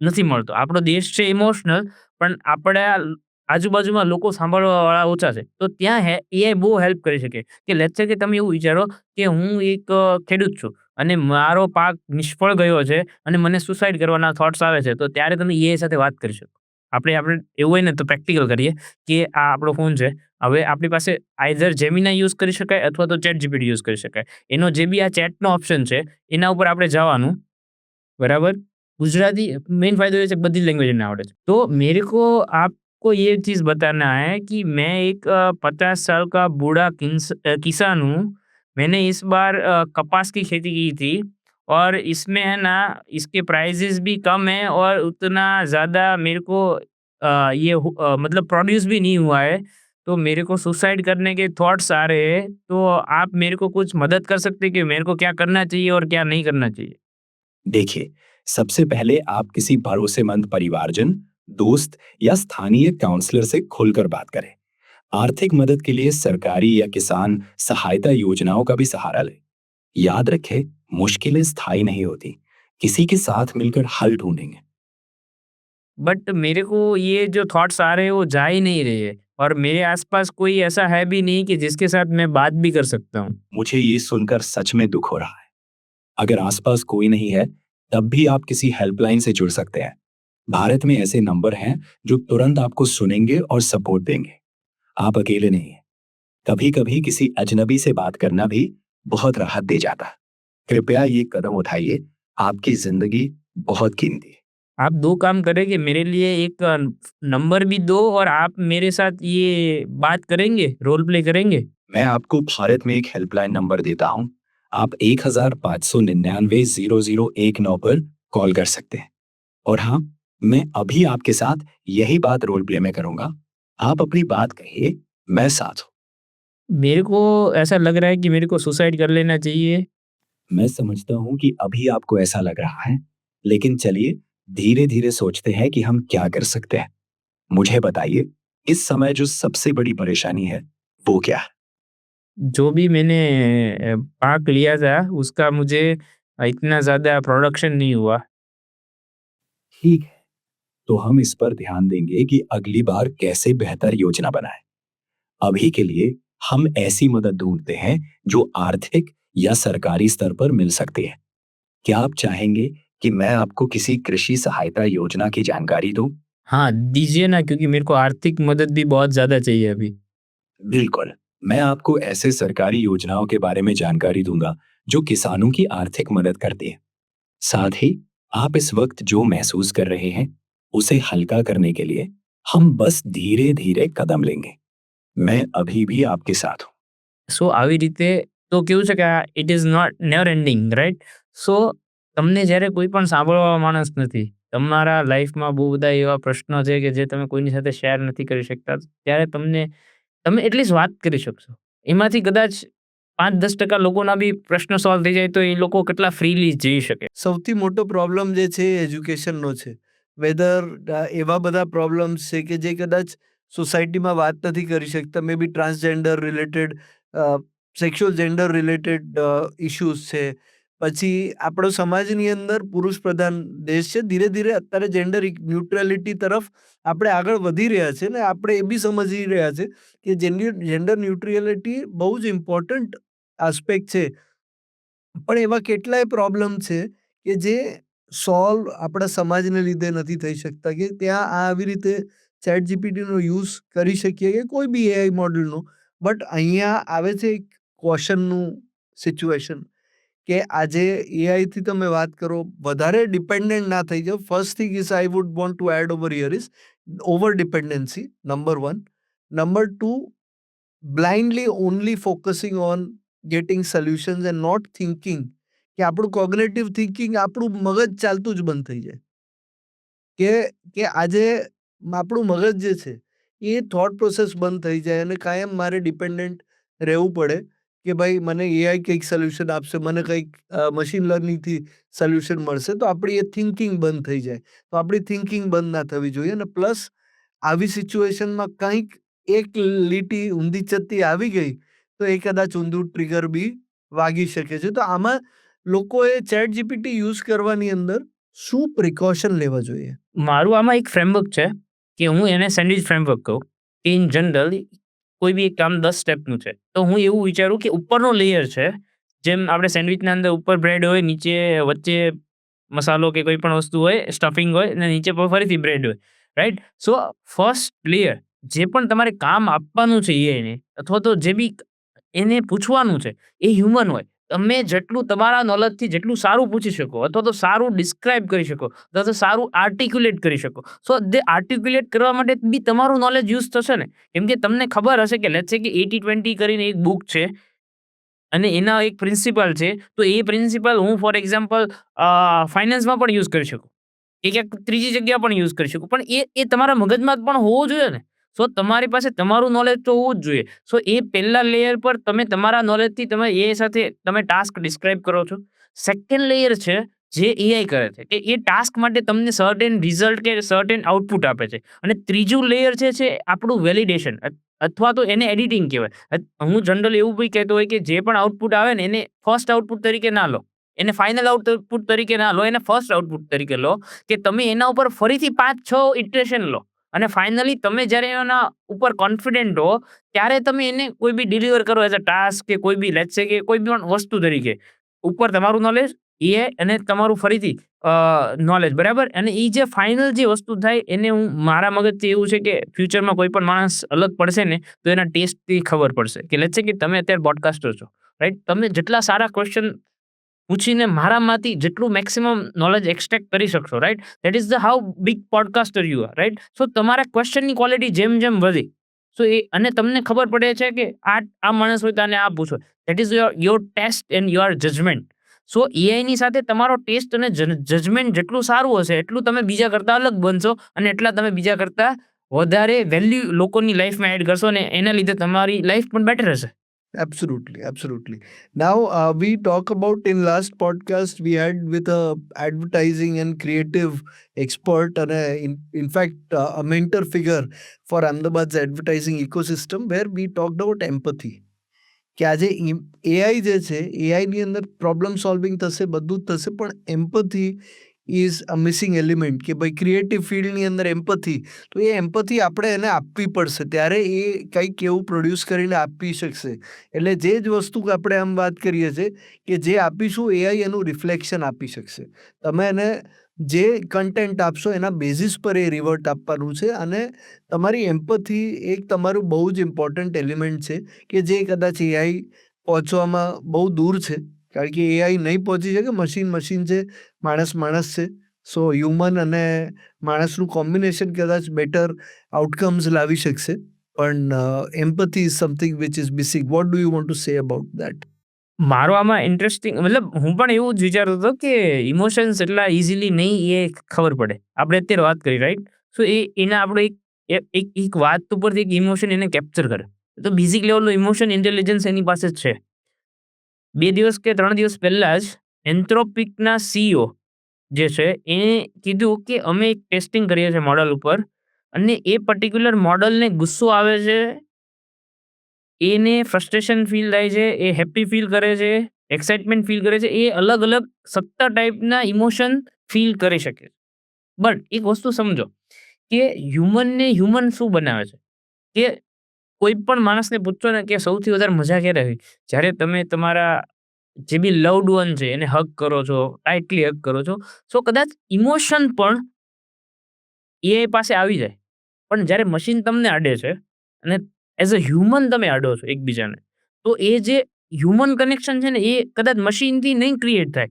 નથી મળતો. આપણો દેશ છે ઇમોશનલ પણ આપણા આજુબાજુમાં લોકો સાંભળવાવાળા ઓછા છે. તો ત્યાં એઆઈ બહુ હેલ્પ કરી શકે કે લેટ્સ સે કે તમે એવું વિચારો કે હું એક ખેડૂત છું અને મારો પાક નિષ્ફળ ગયો છે અને મને સુસાઈડ કરવાના થોટ્સ આવે છે. તો ત્યારે તમે એઆઈ સાથે વાત કરી શકો. આપણે એવું હોય ને તો પ્રેક્ટિકલ કરીએ કે આ આપણો ફોન છે. હવે આપણી પાસે આઇધર જેમિનાઈ યુઝ કરી શકાય અથવા તો ચેટ જીપીટી યુઝ કરી શકાય. એનો જે બી આ ચેટનો ઓપ્શન છે એના ઉપર આપણે જવાનું, बराबर? गुजराती मेन फ़ायदा ये है कि बधी लैंग्वेज इन्हें आवड़े। तो मेरे को आपको ये चीज़ बताना है कि मैं एक 50 साल का बूढ़ा किसान हूँ। मैंने इस बार कपास की खेती की थी और इसमें है ना इसके प्राइसेज़ भी कम हैं और उतना ज़्यादा मेरे को मतलब प्रोड्यूस भी नहीं हुआ है। तो मेरे को सुसाइड करने के थॉट्स आ रहे हैं। तो आप मेरे को कुछ मदद कर सकते हैं कि मेरे को क्या करना चाहिए और क्या नहीं करना चाहिए? देखिए, सबसे पहले आप किसी भरोसेमंद परिवारजन, दोस्त या स्थानीय काउंसलर से खुलकर बात करें। आर्थिक मदद के लिए सरकारी या किसान सहायता योजनाओं का भी सहारा लें। याद रखें, मुश्किलें स्थायी नहीं होती। किसी के साथ मिलकर हल ढूंढेंगे। बट मेरे को ये जो थॉट्स आ रहे हैं वो जा ही नहीं रहे हैं और मेरे आसपास कोई ऐसा है भी नहीं कि जिसके साथ मैं बात भी कर सकता हूँ। मुझे ये सुनकर सच में दुख हो रहा है। अगर आसपास कोई नहीं है, तब भी आप किसी हेल्पलाइन से जुड़ सकते हैं। भारत में ऐसे नंबर हैं जो तुरंत आपको सुनेंगे और सपोर्ट देंगे। आप अकेले नहीं हैं। कभी-कभी किसी अजनबी से बात करना भी बहुत राहत दे जाता है। कृपया ये कदम उठाइए। आपकी जिंदगी बहुत कीमती है। आप 2 काम करें कि मेरे लिए एक नंबर भी दो और आप मेरे साथ ये बात करेंगे, रोल प्ले करेंगे? मैं आपको भारत में एक हेल्पलाइन नंबर देता हूं। आप 1599-0019 पर कॉल कर सकते हैं। और हाँ, मैं अभी आपके साथ यही बात रोल प्ले में करूंगा। आप अपनी बात कहिए, मैं साथ हूं। मेरे को ऐसा लग रहा है कि मेरे को सुसाइड कर लेना चाहिए। मैं समझता हूं कि अभी आपको ऐसा लग रहा है, लेकिन चलिए धीरे धीरे सोचते हैं कि हम क्या कर सकते हैं। मुझे बताइए, इस समय जो सबसे बड़ी परेशानी है वो क्या है? जो भी मैंने पार्ट लिया था उसका मुझे इतना ज़्यादा प्रोडक्शन नहीं हुआ। ठीक है, तो हम इस पर ध्यान देंगे कि अगली बार कैसे बेहतर योजना बनाएं। अभी के लिए हम ऐसी मदद ढूंढते हैं जो आर्थिक या सरकारी स्तर पर मिल सकती है। क्या आप चाहेंगे कि मैं आपको किसी कृषि सहायता योजना की जानकारी दूं? हाँ, दीजिए ना क्योंकि मेरे को आर्थिक मदद भी बहुत ज़्यादा चाहिए अभी। बिल्कुल, मैं आपको ऐसे सरकारी योजनाओं के बारे में जानकारी दूंगा जो किसानों की आर्थिक मदद करती है। साथ ही आप इस वक्त जो महसूस कर रहे हैं उसे हल्का करने के लिए हम बस धीरे धीरे कदम लेंगे। मैं अभी भी आपके साथ हूँ। સો આવી રીતે તો કેવું છે કે આ it is not never ending right. So તમને જ્યારે કોઈ પણ સાંભળવા માણસ નથી, તમારા લાઈફમાં બહુ બધા એવા પ્રશ્નો છે કે જે તમે કોઈની સાથે શેર નથી કરી શકતા, ત્યારે તમે એટલીસ્ટ વાત કરી શકશો. એમાંથી કદાચ 5-10% લોકોના બી પ્રશ્નો સોલ્વ થઈ જાય તો એ લોકો કેટલા ફ્રીલી જઈ શકે. સૌથી મોટો પ્રોબ્લેમ જે છે એ એજ્યુકેશનનો છે. વેધર એવા બધા પ્રોબ્લેમ્સ છે કે જે કદાચ સોસાયટીમાં વાત નથી કરી શકતા. Maybe transgender related, sexual gender related issues છે. પછી આપણો સમાજની અંદર પુરુષ પ્રધાન દેશ છે. ધીરે ધીરે અત્યારે જેન્ડર ન્યુટ્રાલિટી તરફ આપણે આગળ વધી રહ્યા છે ને આપણે એ બી સમજી રહ્યા છે કે જેન્ડર ન્યુટ્રાલિટી બહુ જ ઇમ્પોર્ટન્ટ આસ્પેક્ટ છે. પણ એવા કેટલાય પ્રોબ્લેમ છે કે જે સોલ્વ આપણા સમાજને લીધે નથી થઈ શકતા, કે ત્યાં આવી રીતે ચેટ જીપીટીનો યુઝ કરી શકીએ કે કોઈ બી એઆઈ મોડલનો. બટ અહીંયા આવે છે એક ક્વેશ્ચનનું સિચ્યુએશન કે આજે એઆઈથી તમે વાત કરો, વધારે ડિપેન્ડન્ટ ના થઈ જાઓ. First thing is I would want to add over here is over dependency, number 1. Number 2, blindly only focusing on getting solutions and not thinking કે આપણું કોગ્નેટિવ થિંકિંગ, આપણું મગજ ચાલતું જ બંધ થઈ જાય. કે આજે આપણું મગજ જે છે એ થોટ પ્રોસેસ બંધ થઈ જાય અને કાયમ મારે ડિપેન્ડન્ટ રહેવું પડે કે ભાઈ મને એઆઈ કંઈક સોલ્યુશન આપશે, મને કંઈક મશીન લર્નિંગથી સોલ્યુશન મળશે. તો આપણી એ થિંકિંગ બંધ થઈ જાય. તો આપણી થિંકિંગ બંધ ના થવી જોઈએ. અને પ્લસ આવી સિચ્યુએશનમાં કંઈક એક લીટી ઊંધી ચત્તી આવી ગઈ તો એ કદાચ ઊંધું ટ્રિગર બી વાગી શકે છે. તો આમાં લોકોએ ચેટ જીપીટી યુઝ કરવાની અંદર શું પ્રિકોશન લેવા જોઈએ? મારું આમાં એક ફ્રેમવર્ક છે કે હું એને સેન્ડવિચ ફ્રેમવર્ક કહું કે ઇન જનરલ કોઈ બી એક કામ 10 સ્ટેપનું છે. તો હું એવું વિચારું કે ઉપરનો લેયર છે, જેમ આપણે સેન્ડવિચના અંદર ઉપર બ્રેડ હોય, નીચે વચ્ચે મસાલો કે કોઈ પણ વસ્તુ હોય, સ્ટફિંગ હોય અને નીચે ફરીથી બ્રેડ હોય, રાઈટ? સો ફર્સ્ટ લેયર જે પણ તમારે કામ આપવાનું છે એઆઈને અથવા તો જે બી એને પૂછવાનું છે એ હ્યુમન હોય. તમે જેટલું તમારા નોલેજથી જેટલું સારું પૂછી શકો અથવા તો સારું ડિસ્ક્રાઈબ કરી શકો અથવા તો સારું આર્ટિક્યુલેટ કરી શકો. સો તે આર્ટિક્યુલેટ કરવા માટે બી તમારું નોલેજ યુઝ થશે ને. કેમ કે તમને ખબર હશે કે લેટ્સ સે કે 80-20 કરીને એક બુક છે અને એના એક પ્રિન્સિપલ છે. તો એ પ્રિન્સિપલ હું ફોર એક્ઝામ્પલ ફાઇનાન્સમાં પણ યુઝ કરી શકું. એ ક્યાંક ત્રીજી જગ્યા પણ યુઝ કરી શકું. પણ એ તમારા મગજમાં પણ હોવો જોઈએ ને. સો તમારી પાસે તમારું નોલેજ તો હોવું જ જોઈએ. સો એ પહેલા લેયર પર તમે તમારા નોલેજથી તમે એ સાથે તમે ટાસ્ક ડિસ્ક્રાઈબ કરો છો. સેકન્ડ લેયર છે જે એઆઈ કરે છે કે એ ટાસ્ક માટે તમને સર્ટેન રિઝલ્ટ કે સર્ટેન આઉટપુટ આપે છે. અને ત્રીજું લેયર છે આપણું વેલિડેશન અથવા તો એને એડિટિંગ કહેવાય. હું જનરલી એવું બી કહેતો હોય કે જે પણ આઉટપુટ આવે ને એને ફર્સ્ટ આઉટપુટ તરીકે ના લો. એને ફાઇનલ આઉટપુટ તરીકે ના લો, એને ફર્સ્ટ આઉટપુટ તરીકે લો કે તમે એના ઉપર ફરીથી 5-6 ઇટરેશન લો અને ફાઇનલી તમે જ્યારે એના ઉપર કોન્ફિડન્ટ હો ત્યારે તમે એને કોઈ બી ડિલિવર કરો એઝ અ ટાસ્ક કે કોઈ બી લેટ્સ સે કે કોઈ બી પણ વસ્તુ તરીકે. ઉપર તમારું નોલેજ એઆઈ અને તમારું ફરીથી નોલેજ, બરાબર? અને એ જે ફાઇનલ જે વસ્તુ થાય એને હું મારા મગજથી એવું છે કે ફ્યુચરમાં કોઈ પણ માણસ અલગ પડશે ને તો એના ટેસ્ટથી ખબર પડશે કે લેટ્સ સે કે તમે અત્યારે પોડકાસ્ટર છો, રાઈટ? તમે જેટલા સારા ક્વેશ્ચન પૂછીને મારામાંથી જેટલું મેક્સિમમ નોલેજ એક્સટ્રેક્ટ કરી શકશો, right? That is the how big podcaster you are, right? So તમારા ક્વેશ્ચનની ક્વોલિટી જેમ જેમ વધી સો એ અને તમને ખબર પડે છે કે આ માણસ હોય તો આને આ પૂછો. That is your test and your judgement. So એઆઈની સાથે તમારો ટેસ્ટ અને જજમેન્ટ જેટલું સારું હશે એટલું તમે બીજા કરતા અલગ બનશો અને એટલા તમે બીજા કરતા વધારે વેલ્યુ લોકોની લાઈફમાં એડ કરશો અને એના લીધે તમારી લાઈફ પણ બેટર હશે. Absolutely, absolutely. Now, we talk about in last podcast we had with a advertising and creative expert and in fact a mentor figure for Ahmedabad's advertising ecosystem where we talked about empathy. કે આજે એઆઈ જે છે એઆઈની અંદર પ્રોબ્લેમ સોલ્વિંગ થશે, બધું જ થશે, પણ empathy is a missing element કે ભાઈ ક્રિએટિવ ફિલ્ડની અંદર એમ્પથી, તો એ એમ્પથી આપણે એને આપવી પડશે ત્યારે એ કંઈક એવું પ્રોડ્યુસ કરીને આપી શકશે. એટલે જે જ વસ્તુ આપણે આમ વાત કરીએ છીએ કે જે આપીશું એઆઈ એનું રિફ્લેક્શન આપી શકશે. તમે એને જે કન્ટેન્ટ આપશો એના બેઝિસ પર એ રિવર્ટ આપવાનું છે અને તમારી એમ્પથી એક તમારું બહુ જ ઇમ્પોર્ટન્ટ એલિમેન્ટ છે કે જે કદાચ એઆઈ પહોંચવામાં બહુ દૂર છે. કારણ કે એઆઈ નહીં પહોંચી શકે, મશીન છે, માણસ છે. સો હ્યુમન અને માણસનું કોમ્બિનેશન કદાચ બેટર આઉટકમ્સ લાવી શકશે. પણ empathy is something which is missing. What do you want to say about that? મારો આમાં ઇન્ટરેસ્ટિંગ મતલબ હું પણ એવું જ વિચારતો હતો કે ઇમોશન્સ એટલા ઇઝીલી નહીં એ ખબર પડે. આપણે અત્યારે વાત કરી, રાઈટ? સો એના આપણે એક વાત ઉપરથી એક ઇમોશન એને કેપ્ચર કરે. તો બેઝિક લેવલનું ઇમોશન ઇન્ટેલિજન્સ એની પાસે જ છે. 2 દિવસ કે 3 દિવસ પહેલા જ એન્થ્રોપિકના સીઈઓ જે છે એને કીધું કે અમે એક ટેસ્ટિંગ કરીએ છીએ મોડલ ઉપર અને એ પર્ટિક્યુલર મોડલને ગુસ્સો આવે છે, એને ફ્રસ્ટ્રેશન ફીલ થાય છે, એ હેપી ફીલ કરે છે, એક્સાઇટમેન્ટ ફીલ કરે છે. એ અલગ-અલગ 17 ટાઈપના ઇમોશન ફીલ કરી શકે છે. બટ એક વસ્તુ સમજો કે હ્યુમન શું બનાવે છે કે કોઈ પણ માણસને પૂછો ને કે સૌથી વધારે મજા ક્યારે આવી? જ્યારે તમે તમારા જે બી લવ્ડ વન છે એને હગ કરો છો, ટાઇટલી હગ કરો છો. સો કદાચ ઇમોશન પણ એઆઈ પાસે આવી જાય. પણ જ્યારે મશીન તમને અડે છે અને એઝ અ હ્યુમન તમે અડો છો એકબીજાને, તો એ જે હ્યુમન કનેક્શન છે ને એ કદાચ મશીનથી નહીં ક્રિએટ થાય.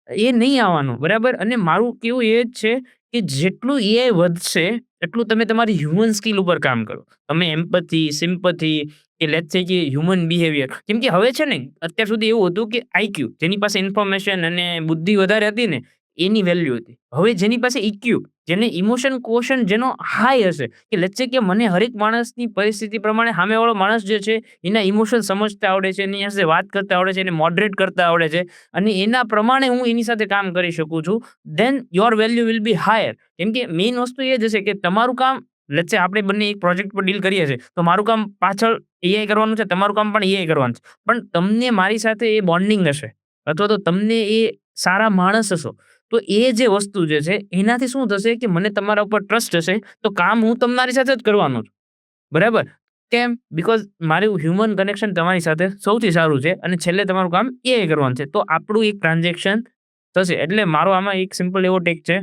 એ નહીં આવવાનું, બરાબર? અને મારું કેવું એ જ છે કે જેટલું એઆઈ વધશે એટલું તમે તમારી હ્યુમન સ્કિલ ઉપર કામ કરો. તમે એમ્પથી, સિમ્પથી કે લેટ્સ સે કે હ્યુમન બિહેવિયર, કેમ કે હવે છે ને અત્યાર સુધી એવું હતું કે આઈક્યુ જેની પાસે ઇન્ફોર્મેશન અને બુદ્ધિ વધારે હતી ને એની વેલ્યુ હતી. હવે જેની પાસે ઇક્યુ જેને ઇમોશન ક્વોશન્ટ જેનો હાઈ હશે કે લેટ્સ સે કે મને હરેક માણસની પરિસ્થિતિ પ્રમાણે સામેવાળો માણસ જે છે એના ઇમોશન સમજતા આવડે છે, એની સાથે વાત કરતા આવડે છે, એને મોડરેટ કરતા આવડે છે અને એના પ્રમાણે હું એની સાથે કામ કરી શકું છું, then your value will be higher. કેમ કે મેઇન વસ્તુ એ જ હશે કે તમારું કામ લેટ્સ સે આપણે બંને એક પ્રોજેક્ટ પર ડીલ કરીએ છીએ તો મારું કામ પાછળ એઆઈ કરવાનું છે, તમારું કામ પણ એઆઈ કરવાનું છે. પણ તમને મારી સાથે એ બોન્ડિંગ હશે અથવા તો તમને એ સારા માણસ હશો તો એ જે વસ્તુ જે છે એનાથી શું થશે કે મને તમારા ઉપર ટ્રસ્ટ હશે, તો કામ હું તમારી સાથે જ કરવાનો છું. બરાબર? કેમ? બીકોઝ મારું હ્યુમન કનેક્શન તમારી સાથે સૌથી સારું છે અને છેલ્લે તમારું કામ એઆઈ કરવાનું છે. તો આપણું એક ટ્રાન્ઝેક્શન થશે. એટલે મારો આમાં એક સિમ્પલ એવો ટેક છે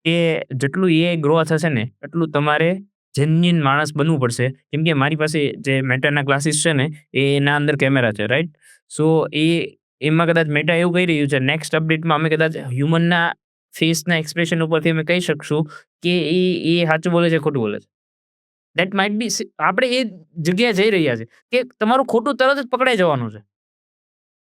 કે જેટલું એઆઈ ગ્રો થશે ને એટલું તમારે જેન્યુઇન માણસ બનવું પડશે. કેમ કે મારી પાસે જે મેટાના ક્લાસીસ છે ને એના અંદર કેમેરા છે, રાઈટ? સો એમાં કદાચ મેટા એવું કહી રહ્યું છે નેક્સ્ટ અપડેટમાં અમે કદાચ હ્યુમનના ફેસના એક્સપ્રેશન ઉપરથી અમે કહી શકશું કે એ સાચું બોલે છે, ખોટું બોલે છે. ધેટ માઇટ બી આપણે એ જગ્યાએ જઈ રહ્યા છે કે તમારું ખોટું તરત જ પકડાઈ જવાનું છે.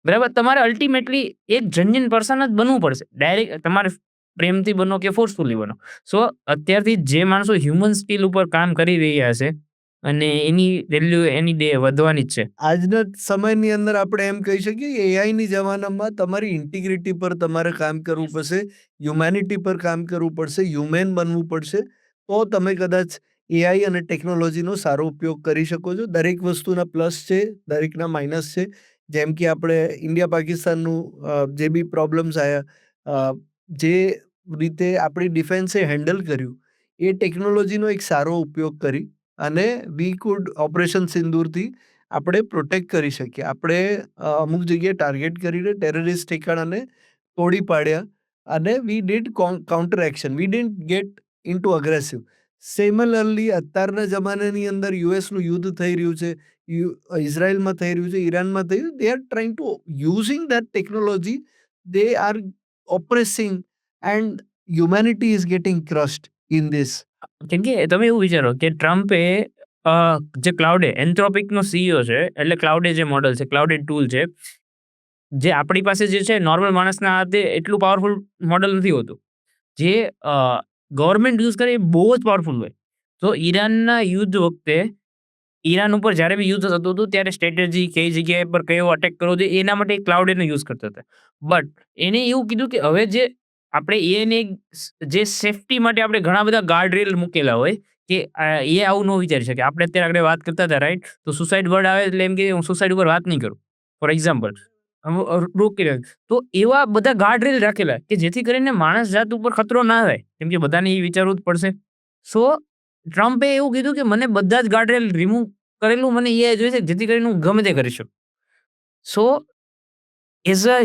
બરાબર? તમારે અલ્ટિમેટલી એક જેન્યુઇન પર્સન જ બનવું પડશે. ડાયરેક્ટ તમારે પ્રેમથી બનો કે ફોર્સફુલી બનો. સો અત્યારથી જે માણસો હ્યુમન સ્કિલ ઉપર કામ કરી રહ્યા છે અને એની વેલ્યુ એની ડે વધવાની જ છે. આજના સમયની અંદર આપણે એમ કહી શકીએ કે એઆઈની જમાનામાં તમારી ઇન્ટિગ્રિટી પર તમારે કામ કરવું પડશે, હ્યુમેનિટી પર કામ કરવું પડશે, હ્યુમેન બનવું પડશે. તો તમે કદાચ એઆઈ અને ટેકનોલોજીનો સારો ઉપયોગ કરી શકો છો. દરેક વસ્તુના પ્લસ છે, દરેકના માઇનસ છે. જેમ કે આપણે ઇન્ડિયા પાકિસ્તાનનું જે બી પ્રોબ્લેમ્સ આવ્યા, જે રીતે આપણી ડિફેન્સે હેન્ડલ કર્યું, એ ટેકનોલોજીનો એક સારો ઉપયોગ કરી અને વી કુડ ઓપરેશન સિંદૂરથી આપણે પ્રોટેક્ટ કરી શકીએ. આપણે અમુક જગ્યાએ ટાર્ગેટ કરીને ટેરરિસ્ટ ઠેકાણાને તોડી પાડ્યા અને we did counter action. We didn't get into aggressive. Similarly અત્યારના જમાનાની અંદર યુએસનું યુદ્ધ થઈ રહ્યું છે, ઇઝરાયલમાં થઈ રહ્યું છે, ઈરાનમાં થઈ રહ્યું. They are trying to using that technology. They are oppressing and humanity is getting crushed in this. કેમ કે તમે એવું વિચારો કે ટ્રમ્પે જે ક્લાઉડે એન્થ્રોપિકનો સીઈઓ છે, એટલે ક્લાઉડે જે મોડલ છે, ક્લાઉડે ટૂલ છે, જે આપણી પાસે જે છે નોર્મલ માણસના હાથે એટલું પાવરફુલ મોડલ નથી હોતું. જે ગવર્મેન્ટ યુઝ કરે એ બહુ જ પાવરફુલ હોય. તો ઈરાનના યુદ્ધ વખતે ઈરાન ઉપર જ્યારે બી યુદ્ધ થતું હતું ત્યારે સ્ટ્રેટેજી કઈ જગ્યાએ પર કયો અટેક કરવો જોઈએ એના માટે ક્લાઉડ એને યુઝ કરતા હતા. બટ એને એવું કીધું કે હવે જે આપણે એને જે સેફટી માટે આપણે ઘણા બધા ગાર્ડ રેલ મૂકેલા હોય કે એ આવું ન વિચારી શકે. આપણે અત્યારે આગળ વાત કરતા હતા, રાઈટ? તો સુસાઇડ વર્ડ આવે એટલે એમ કે હું સુસાઇડ ઉપર વાત નહીં કરું, ફોર એક્ઝામ્પલ. રોકી રહ્યો. તો એવા બધા ગાર્ડ રેલ રાખેલા કે જેથી કરીને માણસ જાત ઉપર ખતરો ના થાય. કેમ કે બધાને એ વિચારવું જ પડશે. સો ટ્રમ્પે એવું કીધું કે મને બધા જ ગાર્ડ રેલ રિમૂવ કરેલું મને એ જોઈએ છે જેથી કરીને હું ગમે તે કરી શકું. સો એઝ અ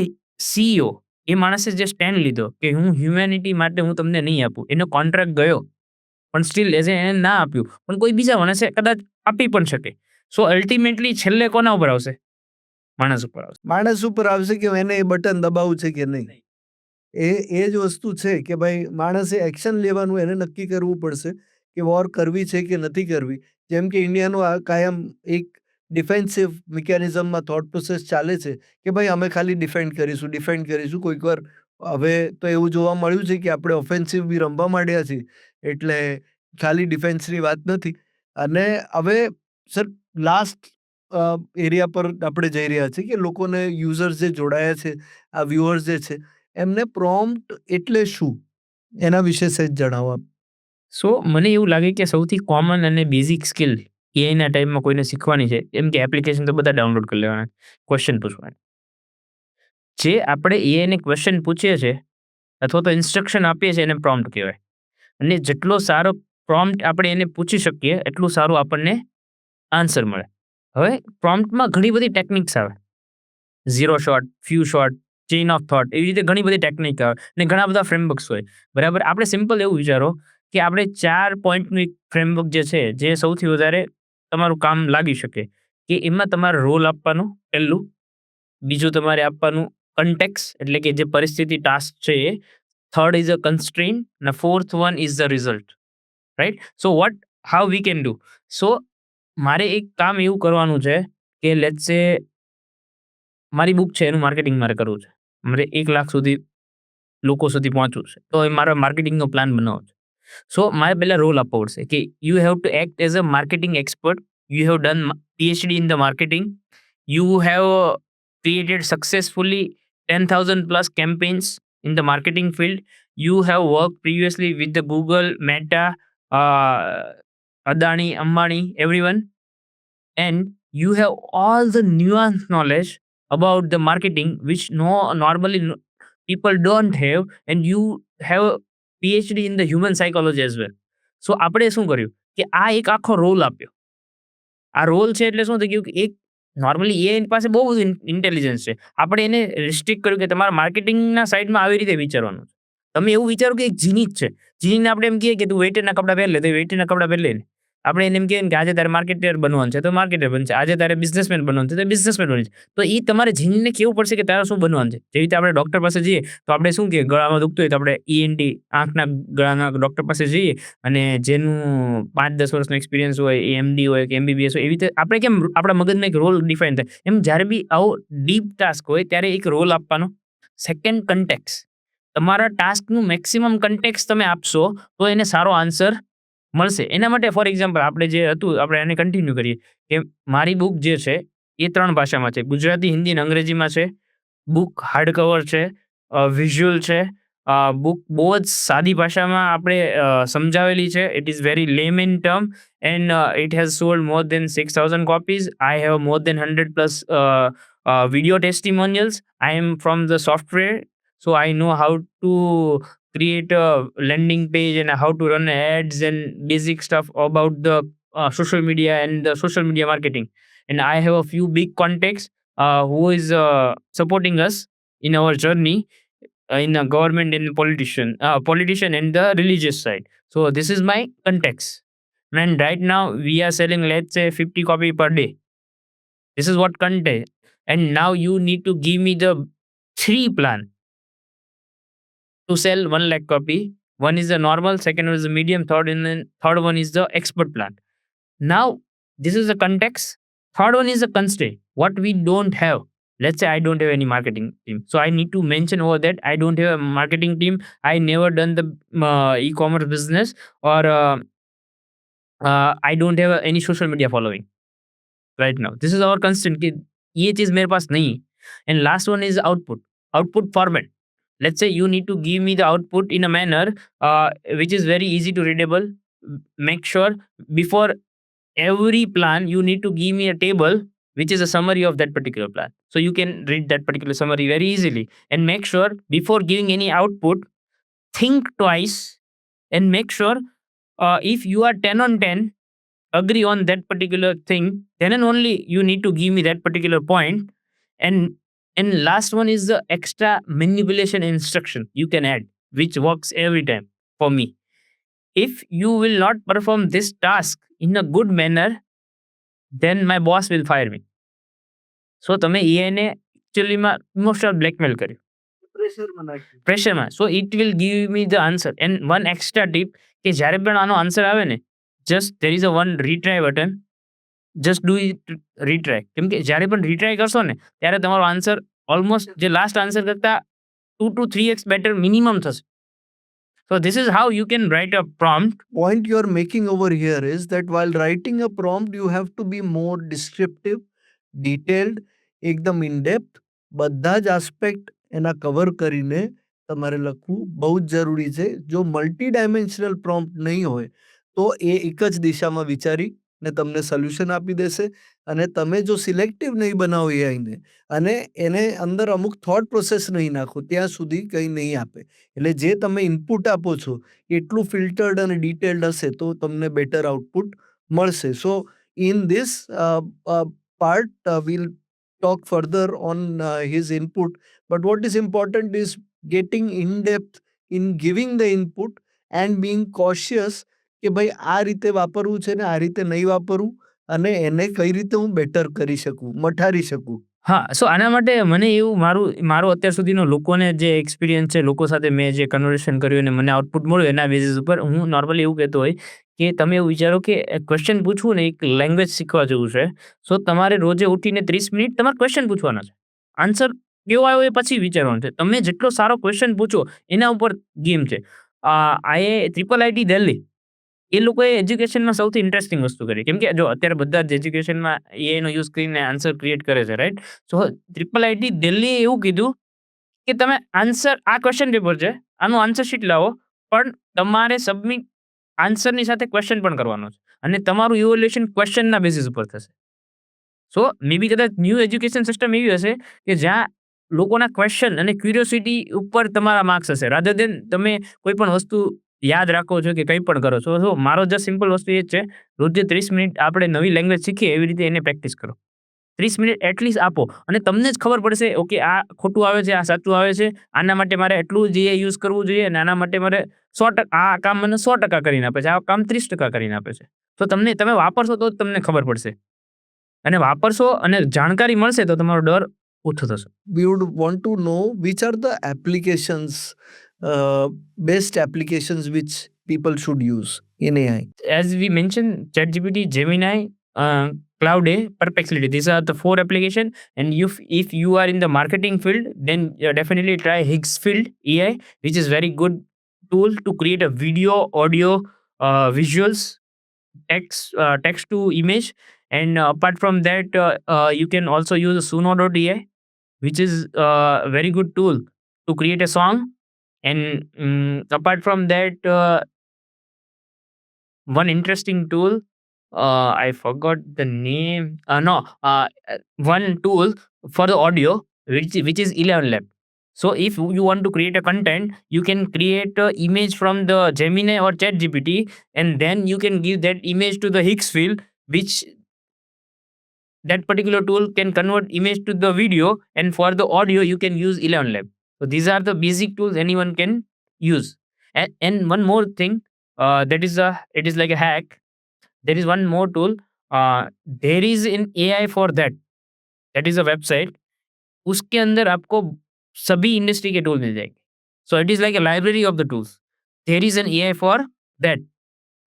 સીઈઓ એ માણસે જે સ્ટેન્ડ લીધો કે હું હ્યુમેનિટી માટે હું તમને નહીં આપું, એનો કોન્ટ્રાક્ટ ગયો પણ સ્ટીલ એઝ એને ના આપ્યું, પણ કોઈ બીજા માણસે કદાચ આપી પણ શકે. સો અલ્ટિમેટલી છેલ્લે કોના ઉપર આવશે? માણસ ઉપર આવશે. માણસ ઉપર આવશે કે એને એ બટન દબાવવું છે કે નહીં. એ જ વસ્તુ છે કે ભાઈ માણસે એક્શન લેવાનું, એને નક્કી કરવું પડશે કે વોર કરવી છે કે નથી કરવી. જેમ કે ઇન્ડિયાનો આ કાયમ એક ડિફેન્સિવ મિકેનિઝમમાં થોટ પ્રોસેસ ચાલે છે કે ભાઈ અમે ખાલી ડિફેન્ડ કરીશું. કોઈક વાર હવે તો એવું જોવા મળ્યું છે કે આપણે ઓફેન્સિવ બી રમવા માંડ્યા છીએ, એટલે ખાલી ડિફેન્સની વાત નથી. અને હવે સર લાસ્ટ એરિયા પર આપણે જઈ રહ્યા છીએ કે લોકોને, યુઝર્સ જે જોડાયા છે, આ વ્યુઅર્સ જે છે, એમને પ્રોમ્પ્ટ એટલે શું એના વિશે સહેજ જણાવો આપ. સો મને એવું લાગે કે સૌથી કોમન અને બેઝિક સ્કિલ એઆઈના ટાઈમમાં કોઈને શીખવાની છે. એમ કે એપ્લિકેશન તો બધા ડાઉનલોડ કરી લેવાના, ક્વેશ્ચન પૂછવાના. જે આપણે એઆઈને ક્વેશ્ચન પૂછીએ છીએ અથવા તો ઇન્સ્ટ્રક્શન આપીએ છીએ એને પ્રોમ્પ્ટ કહેવાય. અને જેટલો સારો પ્રોમ્પ્ટ આપણે એને પૂછી શકીએ એટલું સારું આપણને આન્સર મળે. હવે પ્રોમ્પ્ટમાં ઘણી બધી ટેકનિક્સ આવે. Zero shot, few shot, chain of thought, એવી રીતે ઘણી બધી ટેકનિક આવે અને ઘણા બધા ફ્રેમવર્ક્સ હોય. બરાબર? આપણે સિમ્પલ એવું વિચારો કે આપણે 4 પોઈન્ટનું એક ફ્રેમવર્ક જે છે જે સૌથી વધારે તમારું કામ લાગી શકે, કે એમાં તમારે રોલ આપવાનું પહેલું, બીજું તમારે આપવાનું કન્ટેક્સ એટલે કે જે પરિસ્થિતિ ટાસ્ક છે એ, થર્ડ ઇઝ અ કન્સ્ટ્રેન અને fourth one is the result. Right? So how we can do. So મારે એક કામ એવું કરવાનું છે કે લેટ્સ સે મારી બુક છે એનું માર્કેટિંગ મારે કરવું છે. મારે 1 લાખ સુધી લોકો સુધી પહોંચવું છે. તો એ મારો માર્કેટિંગનો પ્લાન બનાવવો છે. સો મારે પહેલા રોલ આપવો પડશે કે you have two act as a marketing expert. You have done PhD in the marketing. You have created successfully 10,000 plus campaigns in the marketing field. You have worked previously with the Google, Meta, Adani, Ambani, everyone. And you have all the nuanced knowledge about the marketing which normally people don't have, and you have a PhD in the human psychology as well. So આપણે શું કર્યું કે આ એક આખો રોલ આપ્યો. આ રોલ છે એટલે શું થઈ ગયું કે એક નોર્મલી એઆઈ પાસે બહુ બધું ઇન્ટેલિજન્સ છે. આપણે એને રિસ્ટ્રિક્ટ કર્યું કે તમારા માર્કેટિંગના સાઈડમાં આવી રીતે વિચારવાનું છે. તમે એવું વિચારો કે એક જીની જ છે. જીનીને આપણે એમ કહીએ કે તું વેઇટરના કપડાં પહેર લે, તો વેઇટરના કપડાં પહેર લે ને. આપણે એને એમ કહીએ કે આજે તારે માર્કેટર બનવાનું છે તો માર્કેટર બનશે, આજે તારે બિઝનેસમેન બનવાનું છે તો બિઝનેસમેન બનશે. તો એ તમારે જીનીને કેવું પડશે કે તારે શું બનવાનું છે. જેવી રીતે આપણે ડૉક્ટર પાસે જઈએ તો આપણે શું કહીએ, ગળામાં દુખતું હોય તો આપણે ENT આંખના ગળાના ડૉક્ટર પાસે જઈએ, અને જેનું 5-10 વર્ષનો એક્સપિરિયન્સ હોય, એ MD હોય કે MBBS હોય, એવી રીતે આપણે કેમ આપણા મગજમાં એક રોલ ડિફાઇન થાય, એમ જ્યારે બી આવો ડીપ ટાસ્ક હોય ત્યારે એક રોલ આપવાનો. સેકન્ડ, કન્ટેક્સ. તમારા ટાસ્કનું મેક્સિમમ કન્ટેક્સ તમે આપશો તો એને સારો આન્સર મળશે. એના માટે ફોર એક્ઝામ્પલ આપણે જે હતું આપણે એને કન્ટિન્યુ કરીએ કે મારી બુક જે છે એ 3 ભાષામાં છે, ગુજરાતી, હિન્દી અને અંગ્રેજીમાં છે. બુક હાર્ડ કવર છે, વિઝ્યુઅલ છે. બુક બહુ જ સાદી ભાષામાં આપણે સમજાવેલી છે. It is very layman term and it has sold more than 6,000 copies. I have more than 100+ video testimonials. I am from the software, so I know how to create a landing page and how to run ads and basic stuff about the social media and the social media marketing. And I have a few big contacts who is supporting us in our journey in the government and politician and the religious side. So this is my contacts. And right now we are selling, let's say, 50 copy per day. This is what content. And now you need to give me the 3 plan to sell 1 lakh copy. One is the normal, second one is the medium, third one is the expert plan. Now this is the context. Third one is the constraint, what we don't have. Let's say I don't have any marketing team, so I need to mention over that I don't have a marketing team. I never done the e-commerce business, or I don't have any social media following right now. This is our constraint कि ये चीज मेरे पास नहीं है. And last one is output format. Let's say you need to give me the output in a manner which is very easy to readable. Make sure before every plan you need to give me a table which is a summary of that particular plan, so you can read that particular summary very easily. And make sure before giving any output, think twice and make sure if you are 10 on 10 agree on that particular thing, then and only you need to give me that particular point. And last one is the extra manipulation instruction you can add, which works every time for me. If you will not perform this task in a good manner, then my boss will fire me. So તમે AI ને એકચ્યુઅલીમાં ઇમોશનલ બ્લેકમેલ કર્યું, પ્રેશરમાં. So it will give me the answer. And one extra tip કે જ્યારે પણ આનો આન્સર આવે ને, just there is a one retry button. Just do it retry. કેમ કે જ્યારે પણ રીટ્રાય કરશો ને ત્યારે તમારો આન્સર ઓલમોસ્ટ જે લાસ્ટ આન્સર કરતાં 2 to 3x બેટર મિનિમમ થશે. So this is how you can write a prompt. Point you're making over here is that while writing a prompt, you have to be more descriptive, detailed, એકદમ in depth. બધા જ આસ્પેક્ટ એના કવર કરીને તમારે લખવું બહુ જ જરૂરી છે. જો મલ્ટી ડાયમેન્શનલ પ્રોમ્પ્ટ નહીં હોય તો એ એક જ દિશામાં વિચારી ને તમને સોલ્યુશન આપી દેશે. અને તમે જો સિલેક્ટિવ નહીં બનાવો એઆઈને અને એને અંદર અમુક થોટ પ્રોસેસ નહીં નાખો ત્યાં સુધી કંઈ નહીં આપે. એટલે જે તમે ઇનપુટ આપો છો એટલું ફિલ્ટર્ડ અને ડિટેલ્ડ હશે તો તમને બેટર આઉટપુટ મળશે. સો in this part we'll talk further on his input, but what is important is getting in depth in giving the input and being cautious કે ભાઈ આ રીતે વાપરવું છે ને આ રીતે નહીં વાપરવું, અને એને કઈ રીતે હું બેટર કરી શકું, મઠારી શકું. હા, સો આના માટે મને એવું મારો અત્યાર સુધીનો લોકોને જે એક્સપિરિયન્સ છે, લોકો સાથે મેં જે કન્વર્સેશન કર્યું અને મને આઉટપુટ મળ્યું એના બેઝિસ ઉપર હું નોર્મલી એવું કહેતો હોય કે તમે એવું વિચારો કે ક્વેશ્ચન પૂછવું ને એક લેંગ્વેજ શીખવા જેવું છે. સો તમારે રોજે ઉઠીને 30 મિનિટ તમારે ક્વેશ્ચન પૂછવાના છે. આન્સર કેવો આવ્યો એ પછી વિચારવાનું છે. તમે જેટલો સારો ક્વેશ્ચન પૂછો એના ઉપર ગેમ છે. IIT દિલ્હી એ લોકોએ એજ્યુકેશનમાં સૌથી ઇન્ટરેસ્ટિંગ વસ્તુ કરી. કેમ કે જો અત્યારે બધા જ એજ્યુકેશનમાં એઆઈનો યુઝ કરીને આન્સર ક્રિએટ કરે છે, રાઈટ? સો IIT દિલ્હીએ એવું કીધું કે તમે આન્સર, આ ક્વેશ્ચન પેપર છે, આનું આન્સર શીટ લાવો, પણ તમારે સબમિટ આન્સરની સાથે ક્વેશ્ચન પણ કરવાનો છે અને તમારું ઇવેલ્યુએશન ક્વેશ્ચનના બેસિસ ઉપર થશે. સો મે બી કદાચ ન્યૂ એજ્યુકેશન સિસ્ટમ એવી હશે કે જ્યાં લોકોના ક્વેશ્ચન અને ક્યુરિયોસિટી ઉપર તમારા માર્ક્સ હશે રાધર દેન તમે કોઈ પણ વસ્તુ યાદ રાખો છો કે કંઈ પણ કરો છો. તો મારો જસ્ટ સિમ્પલ વસ્તુ એ જ છે, રોજે 30 મિનિટ આપણે નવી લેંગ્વેજ શીખીએ એવી રીતે એને પ્રેક્ટિસ કરો. 30 મિનિટ એટલીસ્ટ આપો અને તમને જ ખબર પડશે ઓકે આ ખોટું આવે છે, આ સાચું આવે છે, આના માટે મારે એટલું જ યુઝ કરવું જોઈએ અને આના માટે મારે 100% આ કામ મને 100% કરીને આપે છે, આ કામ 30% કરીને આપે છે. તો તમે વાપરશો તો જ તમને ખબર પડશે અને વાપરશો અને જાણકારી મળશે તો તમારો ડર ઓછો થશે. We would want to know which are the applications, best applications which people should use in AI. As we mentioned, ChatGPT, Gemini, Cloud A, Perplexity. These are the 4 application. And if you are in the marketing field, then definitely try Higgsfield AI, which is very good tool to create a video, audio, visuals, text to image. And apart from that, you can also use Suno.ai, which is a very good tool to create a song. And apart from that, one interesting tool, I forgot the name. One tool for the audio, which is 11 Lab. So if you want to create a content, you can create a image from the Gemini or ChatGPT, and then you can give that image to the Higgsfield, which that particular tool can convert image to the video, and for the audio you can use 11 Lab. So these are the basic tools anyone can use. And one more thing, it is like a hack. There is one more tool. There is an AI for that. That is a website. उसके अंदर आपको सभी इंडस्ट्री के टूल मिल जाएंगे. So it is like a library of the tools. There is an AI for that.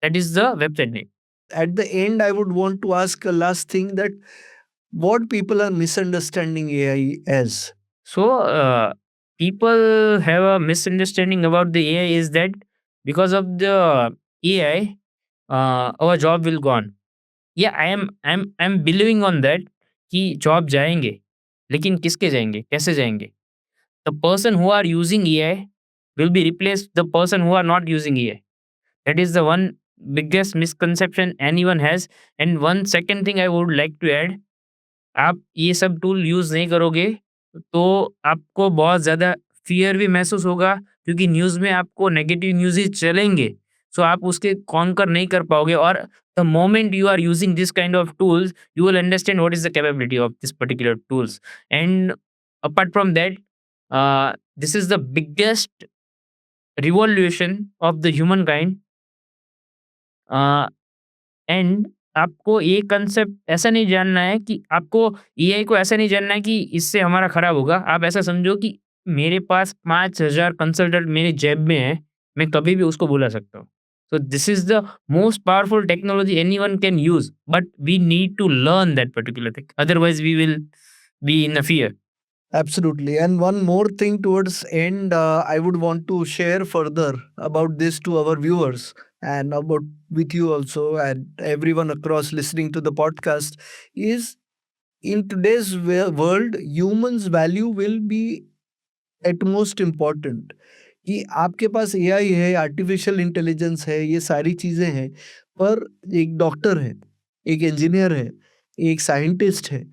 That is the website name. At the end, I would want to ask a last thing, that what people are misunderstanding AI as. So people have a misunderstanding about the AI is that because of the AI, our job will gone. Yeah, I'm believing on that कि जॉब जाएंगे, लेकिन किसके जाएंगे, कैसे जाएंगे? The person who are using AI will be replaced the person who are not using AI. That is the one biggest misconception anyone has. And one second thing I would like to add, आप ये सब टूल यूज़ नहीं करोगे तो आपको बहुत ज़्यादा फ़ियर भी महसूस होगा, क्योंकि न्यूज़ में आपको नेगेटिव न्यूज़ ही चलेंगे। सो आप उसके कॉन्कर नहीं कर पाओगे, और the moment you are using this kind of tools, you will understand what is the capability of this particular tools. And apart from that, this is the biggest revolution of the humankind. And आपको ये कंसेप्ट ऐसा नहीं जानना है कि आपको एआई को ऐसा नहीं जानना है कि इससे हमारा खराब होगा। आप ऐसा समझो कि मेरे पास 5000 कंसल्टेंट मेरे जेब में है, मैं कभी भी उसको बुला सकता हूँ। So this is the most powerful technology anyone can use, but we need to learn that particular thing, otherwise we will be in a fear. Absolutely. And one more thing towards end, I would want to share further about this to our viewers and about with you also and everyone across listening to the podcast, is in today's world, humans value will be at most important. कि आपके पास एआई है, आर्टिफिशियल इंटेलिजेंस है, ये सारी चीज़ें हैं, पर एक डॉक्टर है, एक इंजीनियर है, एक साइंटिस्ट है,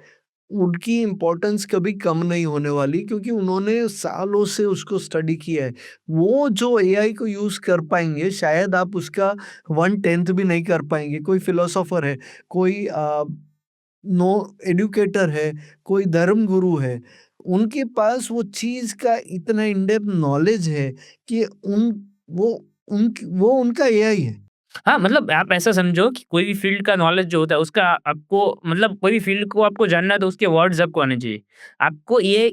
उनकी इम्पोर्टेंस कभी कम नहीं होने वाली, क्योंकि उन्होंने सालों से उसको स्टडी किया है। वो जो एआई को यूज़ कर पाएंगे, शायद आप उसका 1/10 भी नहीं कर पाएंगे। कोई फिलोसोफर है, कोई नो एडुकेटर है, कोई धर्म गुरु है, उनके पास वो चीज़ का इतना इन डेप्थ नॉलेज है कि वो उनका एआई है। हाँ, मतलब आप ऐसा समझो कि कोई भी फील्ड का नॉलेज जो होता है उसका आपको, मतलब कोई भी फील्ड को आपको जानना है तो उसके वर्ड्स आपको आने चाहिए। आपको ये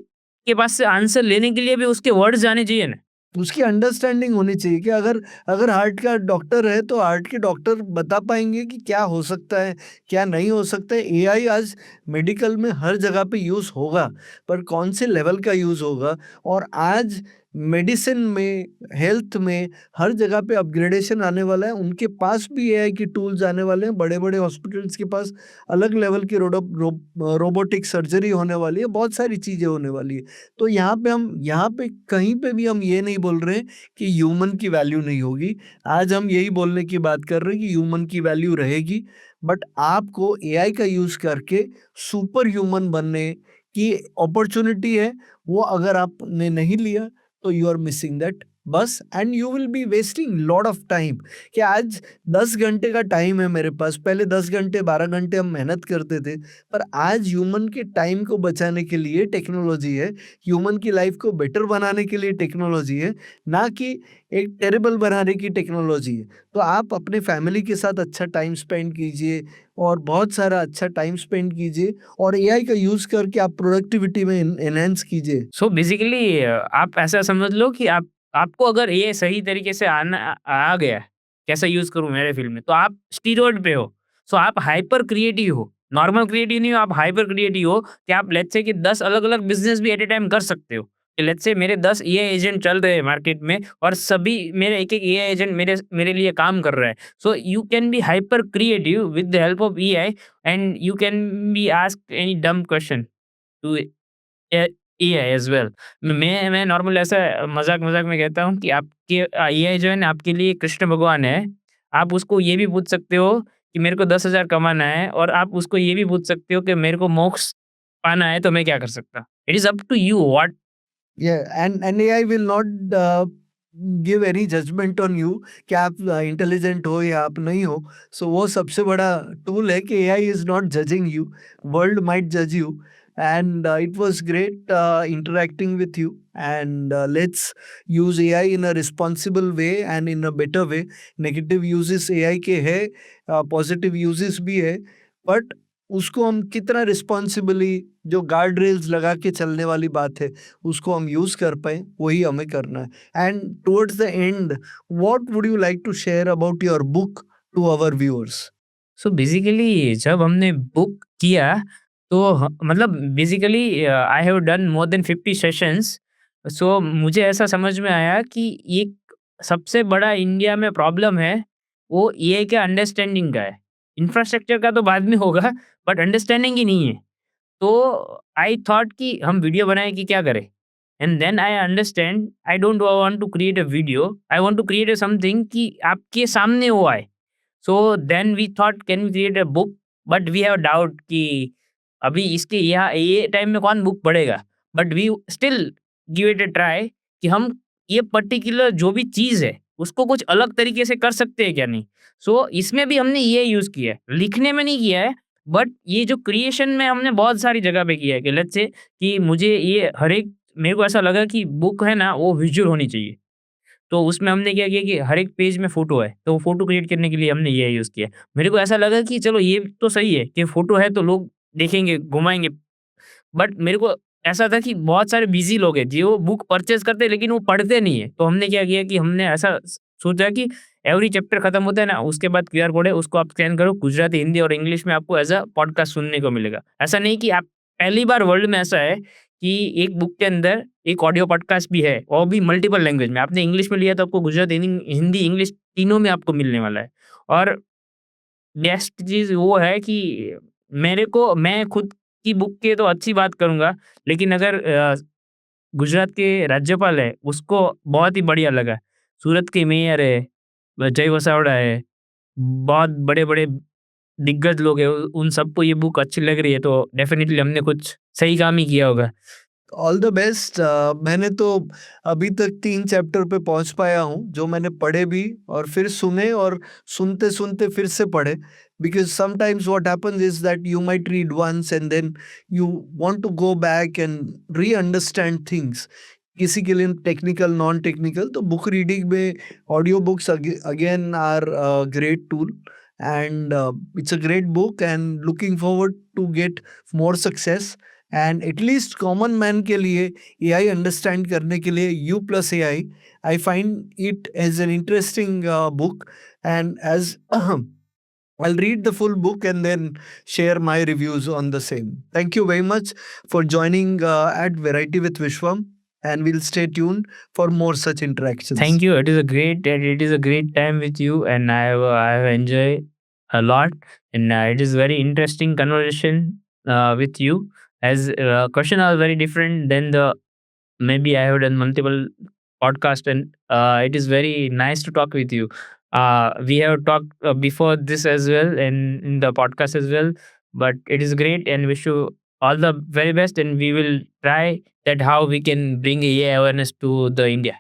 के पास से आंसर लेने के लिए भी उसके वर्ड्स आने चाहिए ना। उसकी अंडरस्टैंडिंग होनी चाहिए कि अगर अगर हार्ट का डॉक्टर है तो हार्ट के डॉक्टर बता पाएंगे कि क्या हो सकता है, क्या नहीं हो सकता है। एआई आज मेडिकल में हर जगह पे यूज़ होगा, पर कौन से लेवल का यूज़ होगा। और आज मेडिसिन में, हेल्थ में, हर जगह पे अपग्रेडेशन आने वाला है। उनके पास भी एआई के टूल्स आने वाले हैं। बड़े-बड़े हॉस्पिटल्स के पास अलग लेवल की रोबोटिक सर्जरी होने वाली है, बहुत सारी चीज़ें होने वाली है। तो यहाँ पे कहीं पे भी हम ये नहीं बोल रहे हैं कि ह्यूमन की वैल्यू नहीं होगी। आज हम यही बोलने की बात कर रहे हैं कि ह्यूमन की वैल्यू रहेगी, बट आपको एआई का यूज़ करके सुपर ह्यूमन बनने कि अपॉर्चुनिटी है, वो अगर आपने नहीं लिया तो यू आर मिसिंग दैट बस, and you will be wasting lot of time. कि आज 10 घंटे का टाइम है मेरे पास, पहले 10 घंटे 12 घंटे हम मेहनत करते थे, पर आज ह्यूमन के टाइम को बचाने के लिए टेक्नोलॉजी है, ह्यूमन की लाइफ को बेटर बनाने के लिए टेक्नोलॉजी है, ना कि एक टेरेबल बनाने की टेक्नोलॉजी है। तो आप अपने फैमिली के साथ अच्छा टाइम स्पेंड कीजिए और बहुत सारा अच्छा टाइम स्पेंड कीजिए, और एआई का यूज़ करके आप प्रोडक्टिविटी में एनहांस कीजिए। सो बेसिकली आप ऐसा समझ लो कि आपको अगर ये सही तरीके से आ गया है, कैसे यूज़ करूँ मेरे फ़ील्ड में, तो आप स्टीरॉयड पे हो। सो आप हाइपर क्रिएटिव हो, नॉर्मल क्रिएटिव नहीं हो, आप हाइपर क्रिएटिव हो कि आप लेट्स से कि 10 अलग-अलग बिज़नेस भी एट अ टाइम कर सकते हो। कि लेट्स से मेरे 10 एआई एजेंट चल रहे हैं मार्केट में और सभी मेरे एक-एक एआई एजेंट मेरे मेरे लिए काम कर रहा है। So you can be hyper creative with the help of AI and you can be asked any dumb question to a AI as well. मैं नॉर्मल ऐसा मज़ाक-मज़ाक में कहता हूँ कि आपके एआई जो है ना आपके लिए कृष्ण भगवान है। आप उसको ये भी पूछ सकते हो कि मेरे को 10,000 कमाना है और आप उसको ये भी पूछ सकते हो कि मेरे को मोक्ष पाना है तो मैं क्या कर सकता? It is up to you what and AI will not give any judgement on you कि आप इंटेलिजेंट हो या आप नहीं हो। सो वो सबसे बड़ा टूल है कि AI is not judging you, world might जज you. And it was great interacting with you, and let's use AI in a responsible way and in a better way. Negative uses AI के है, पॉजिटिव यूजेस भी है, बट उसको हम कितना रिस्पॉन्सिबली, जो गार्ड रेल्स लगा के चलने वाली बात है, उसको हम यूज़ कर पाएँ, वही हमें करना है। And towards the end, what would you like to share about your book to our viewers? So basically जब हमने बुक किया तो मतलब basically I have done more than 50 sessions. So मुझे ऐसा समझ में आया कि एक सबसे बड़ा इंडिया में प्रॉब्लम है वो एआई का अंडरस्टैंडिंग का है। इंफ्रास्ट्रक्चर का तो बाद में होगा बट अंडरस्टैंडिंग ही नहीं है। तो आई थॉट कि हम वीडियो बनाएं कि क्या करें, and then I understand I don't want to create a video, I want to create a something कि आपके सामने वो आए। So then we thought can we create a book, but we have doubt कि अभी इसके यहाँ ये टाइम में कौन बुक पढ़ेगा, but we still give it a try कि हम ये पर्टिकुलर जो भी चीज़ है उसको कुछ अलग तरीके से कर सकते हैं क्या नहीं। सो इसमें भी हमने ये यूज़ किया है, लिखने में नहीं किया है, बट ये जो क्रिएशन में हमने बहुत सारी जगह पे किया है कि लेट्स से कि मुझे ये हर एक मेरे को ऐसा लगा कि बुक है ना वो विजुअल होनी चाहिए। तो उसमें हमने क्या किया कि हर एक पेज में फ़ोटो है, तो फ़ोटो क्रिएट करने के लिए हमने ये यूज़ किया। मेरे को ऐसा लगा कि चलो ये तो सही है कि फ़ोटो है तो लोग देखेंगे, घुमाएँगे। बट मेरे को ऐसा था कि बहुत सारे बिज़ी लोग हैं, जो बुक परचेज़ करते हैं लेकिन वो पढ़ते नहीं है। तो हमने क्या किया कि हमने ऐसा सोचा कि एवरी चैप्टर खत्म होता है ना, उसके बाद क्यूआर कोड है, उसको आप स्कैन करो, गुजराती, हिंदी और इंग्लिश में आपको एज़ अ पॉडकास्ट सुनने को मिलेगा। ऐसा नहीं कि आप पहली बार वर्ल्ड में ऐसा है कि एक बुक के अंदर एक ऑडियो पॉडकास्ट भी है, और भी मल्टीपल लैंग्वेज में। आपने इंग्लिश में लिया तो आपको गुजराती, हिंदी, इंग्लिश तीनों में आपको मिलने वाला है। और बेस्ट चीज़ वो है कि मैं खुद की बुक की तो अच्छी बात करूँगा, लेकिन अगर गुजरात के राज्यपाल है, उसको बहुत ही बढ़िया लगा। सूरत के मेयर है, जय वसावड़ा है, बहुत बड़े-बड़े दिग्गज लोग हैं, उन सबको ये बुक अच्छी लग रही है, तो डेफ़िनिटली हमने कुछ सही काम ही किया होगा। All the best. मैंने तो अभी तक 3 चैप्टर पे पहुँच पाया हूँ, जो मैंने पढ़े भी और फिर सुने, और सुनते-सुनते फिर से पढ़े। Because sometimes what happens is that you might read once and then you want to go back and reunderstand things. किसी के लिए टेक्निकल, नॉन टेक्निकल, तो बुक रीडिंग में audio books again are a great tool, and it's a great book and looking forward to get more success। And at least common man के लिए एआई अंडरस्टैंड करने के लिए you plus AI, I find it as an interesting book, and as I'll read the full book and then share my reviews on the same. Thank you very much for joining at Variety with Vishwam, and we'll stay tuned for more such interactions. Thank you. It is a great time with you, and I have enjoyed a lot, and it is very interesting conversation with you. As question are very different than the maybe I have done multiple podcast, and it is very nice to talk with you. We have talked before this as well, and in the podcast as well. But it is great, and wish you All the very best, and we will try that how we can bring AI awareness to the India.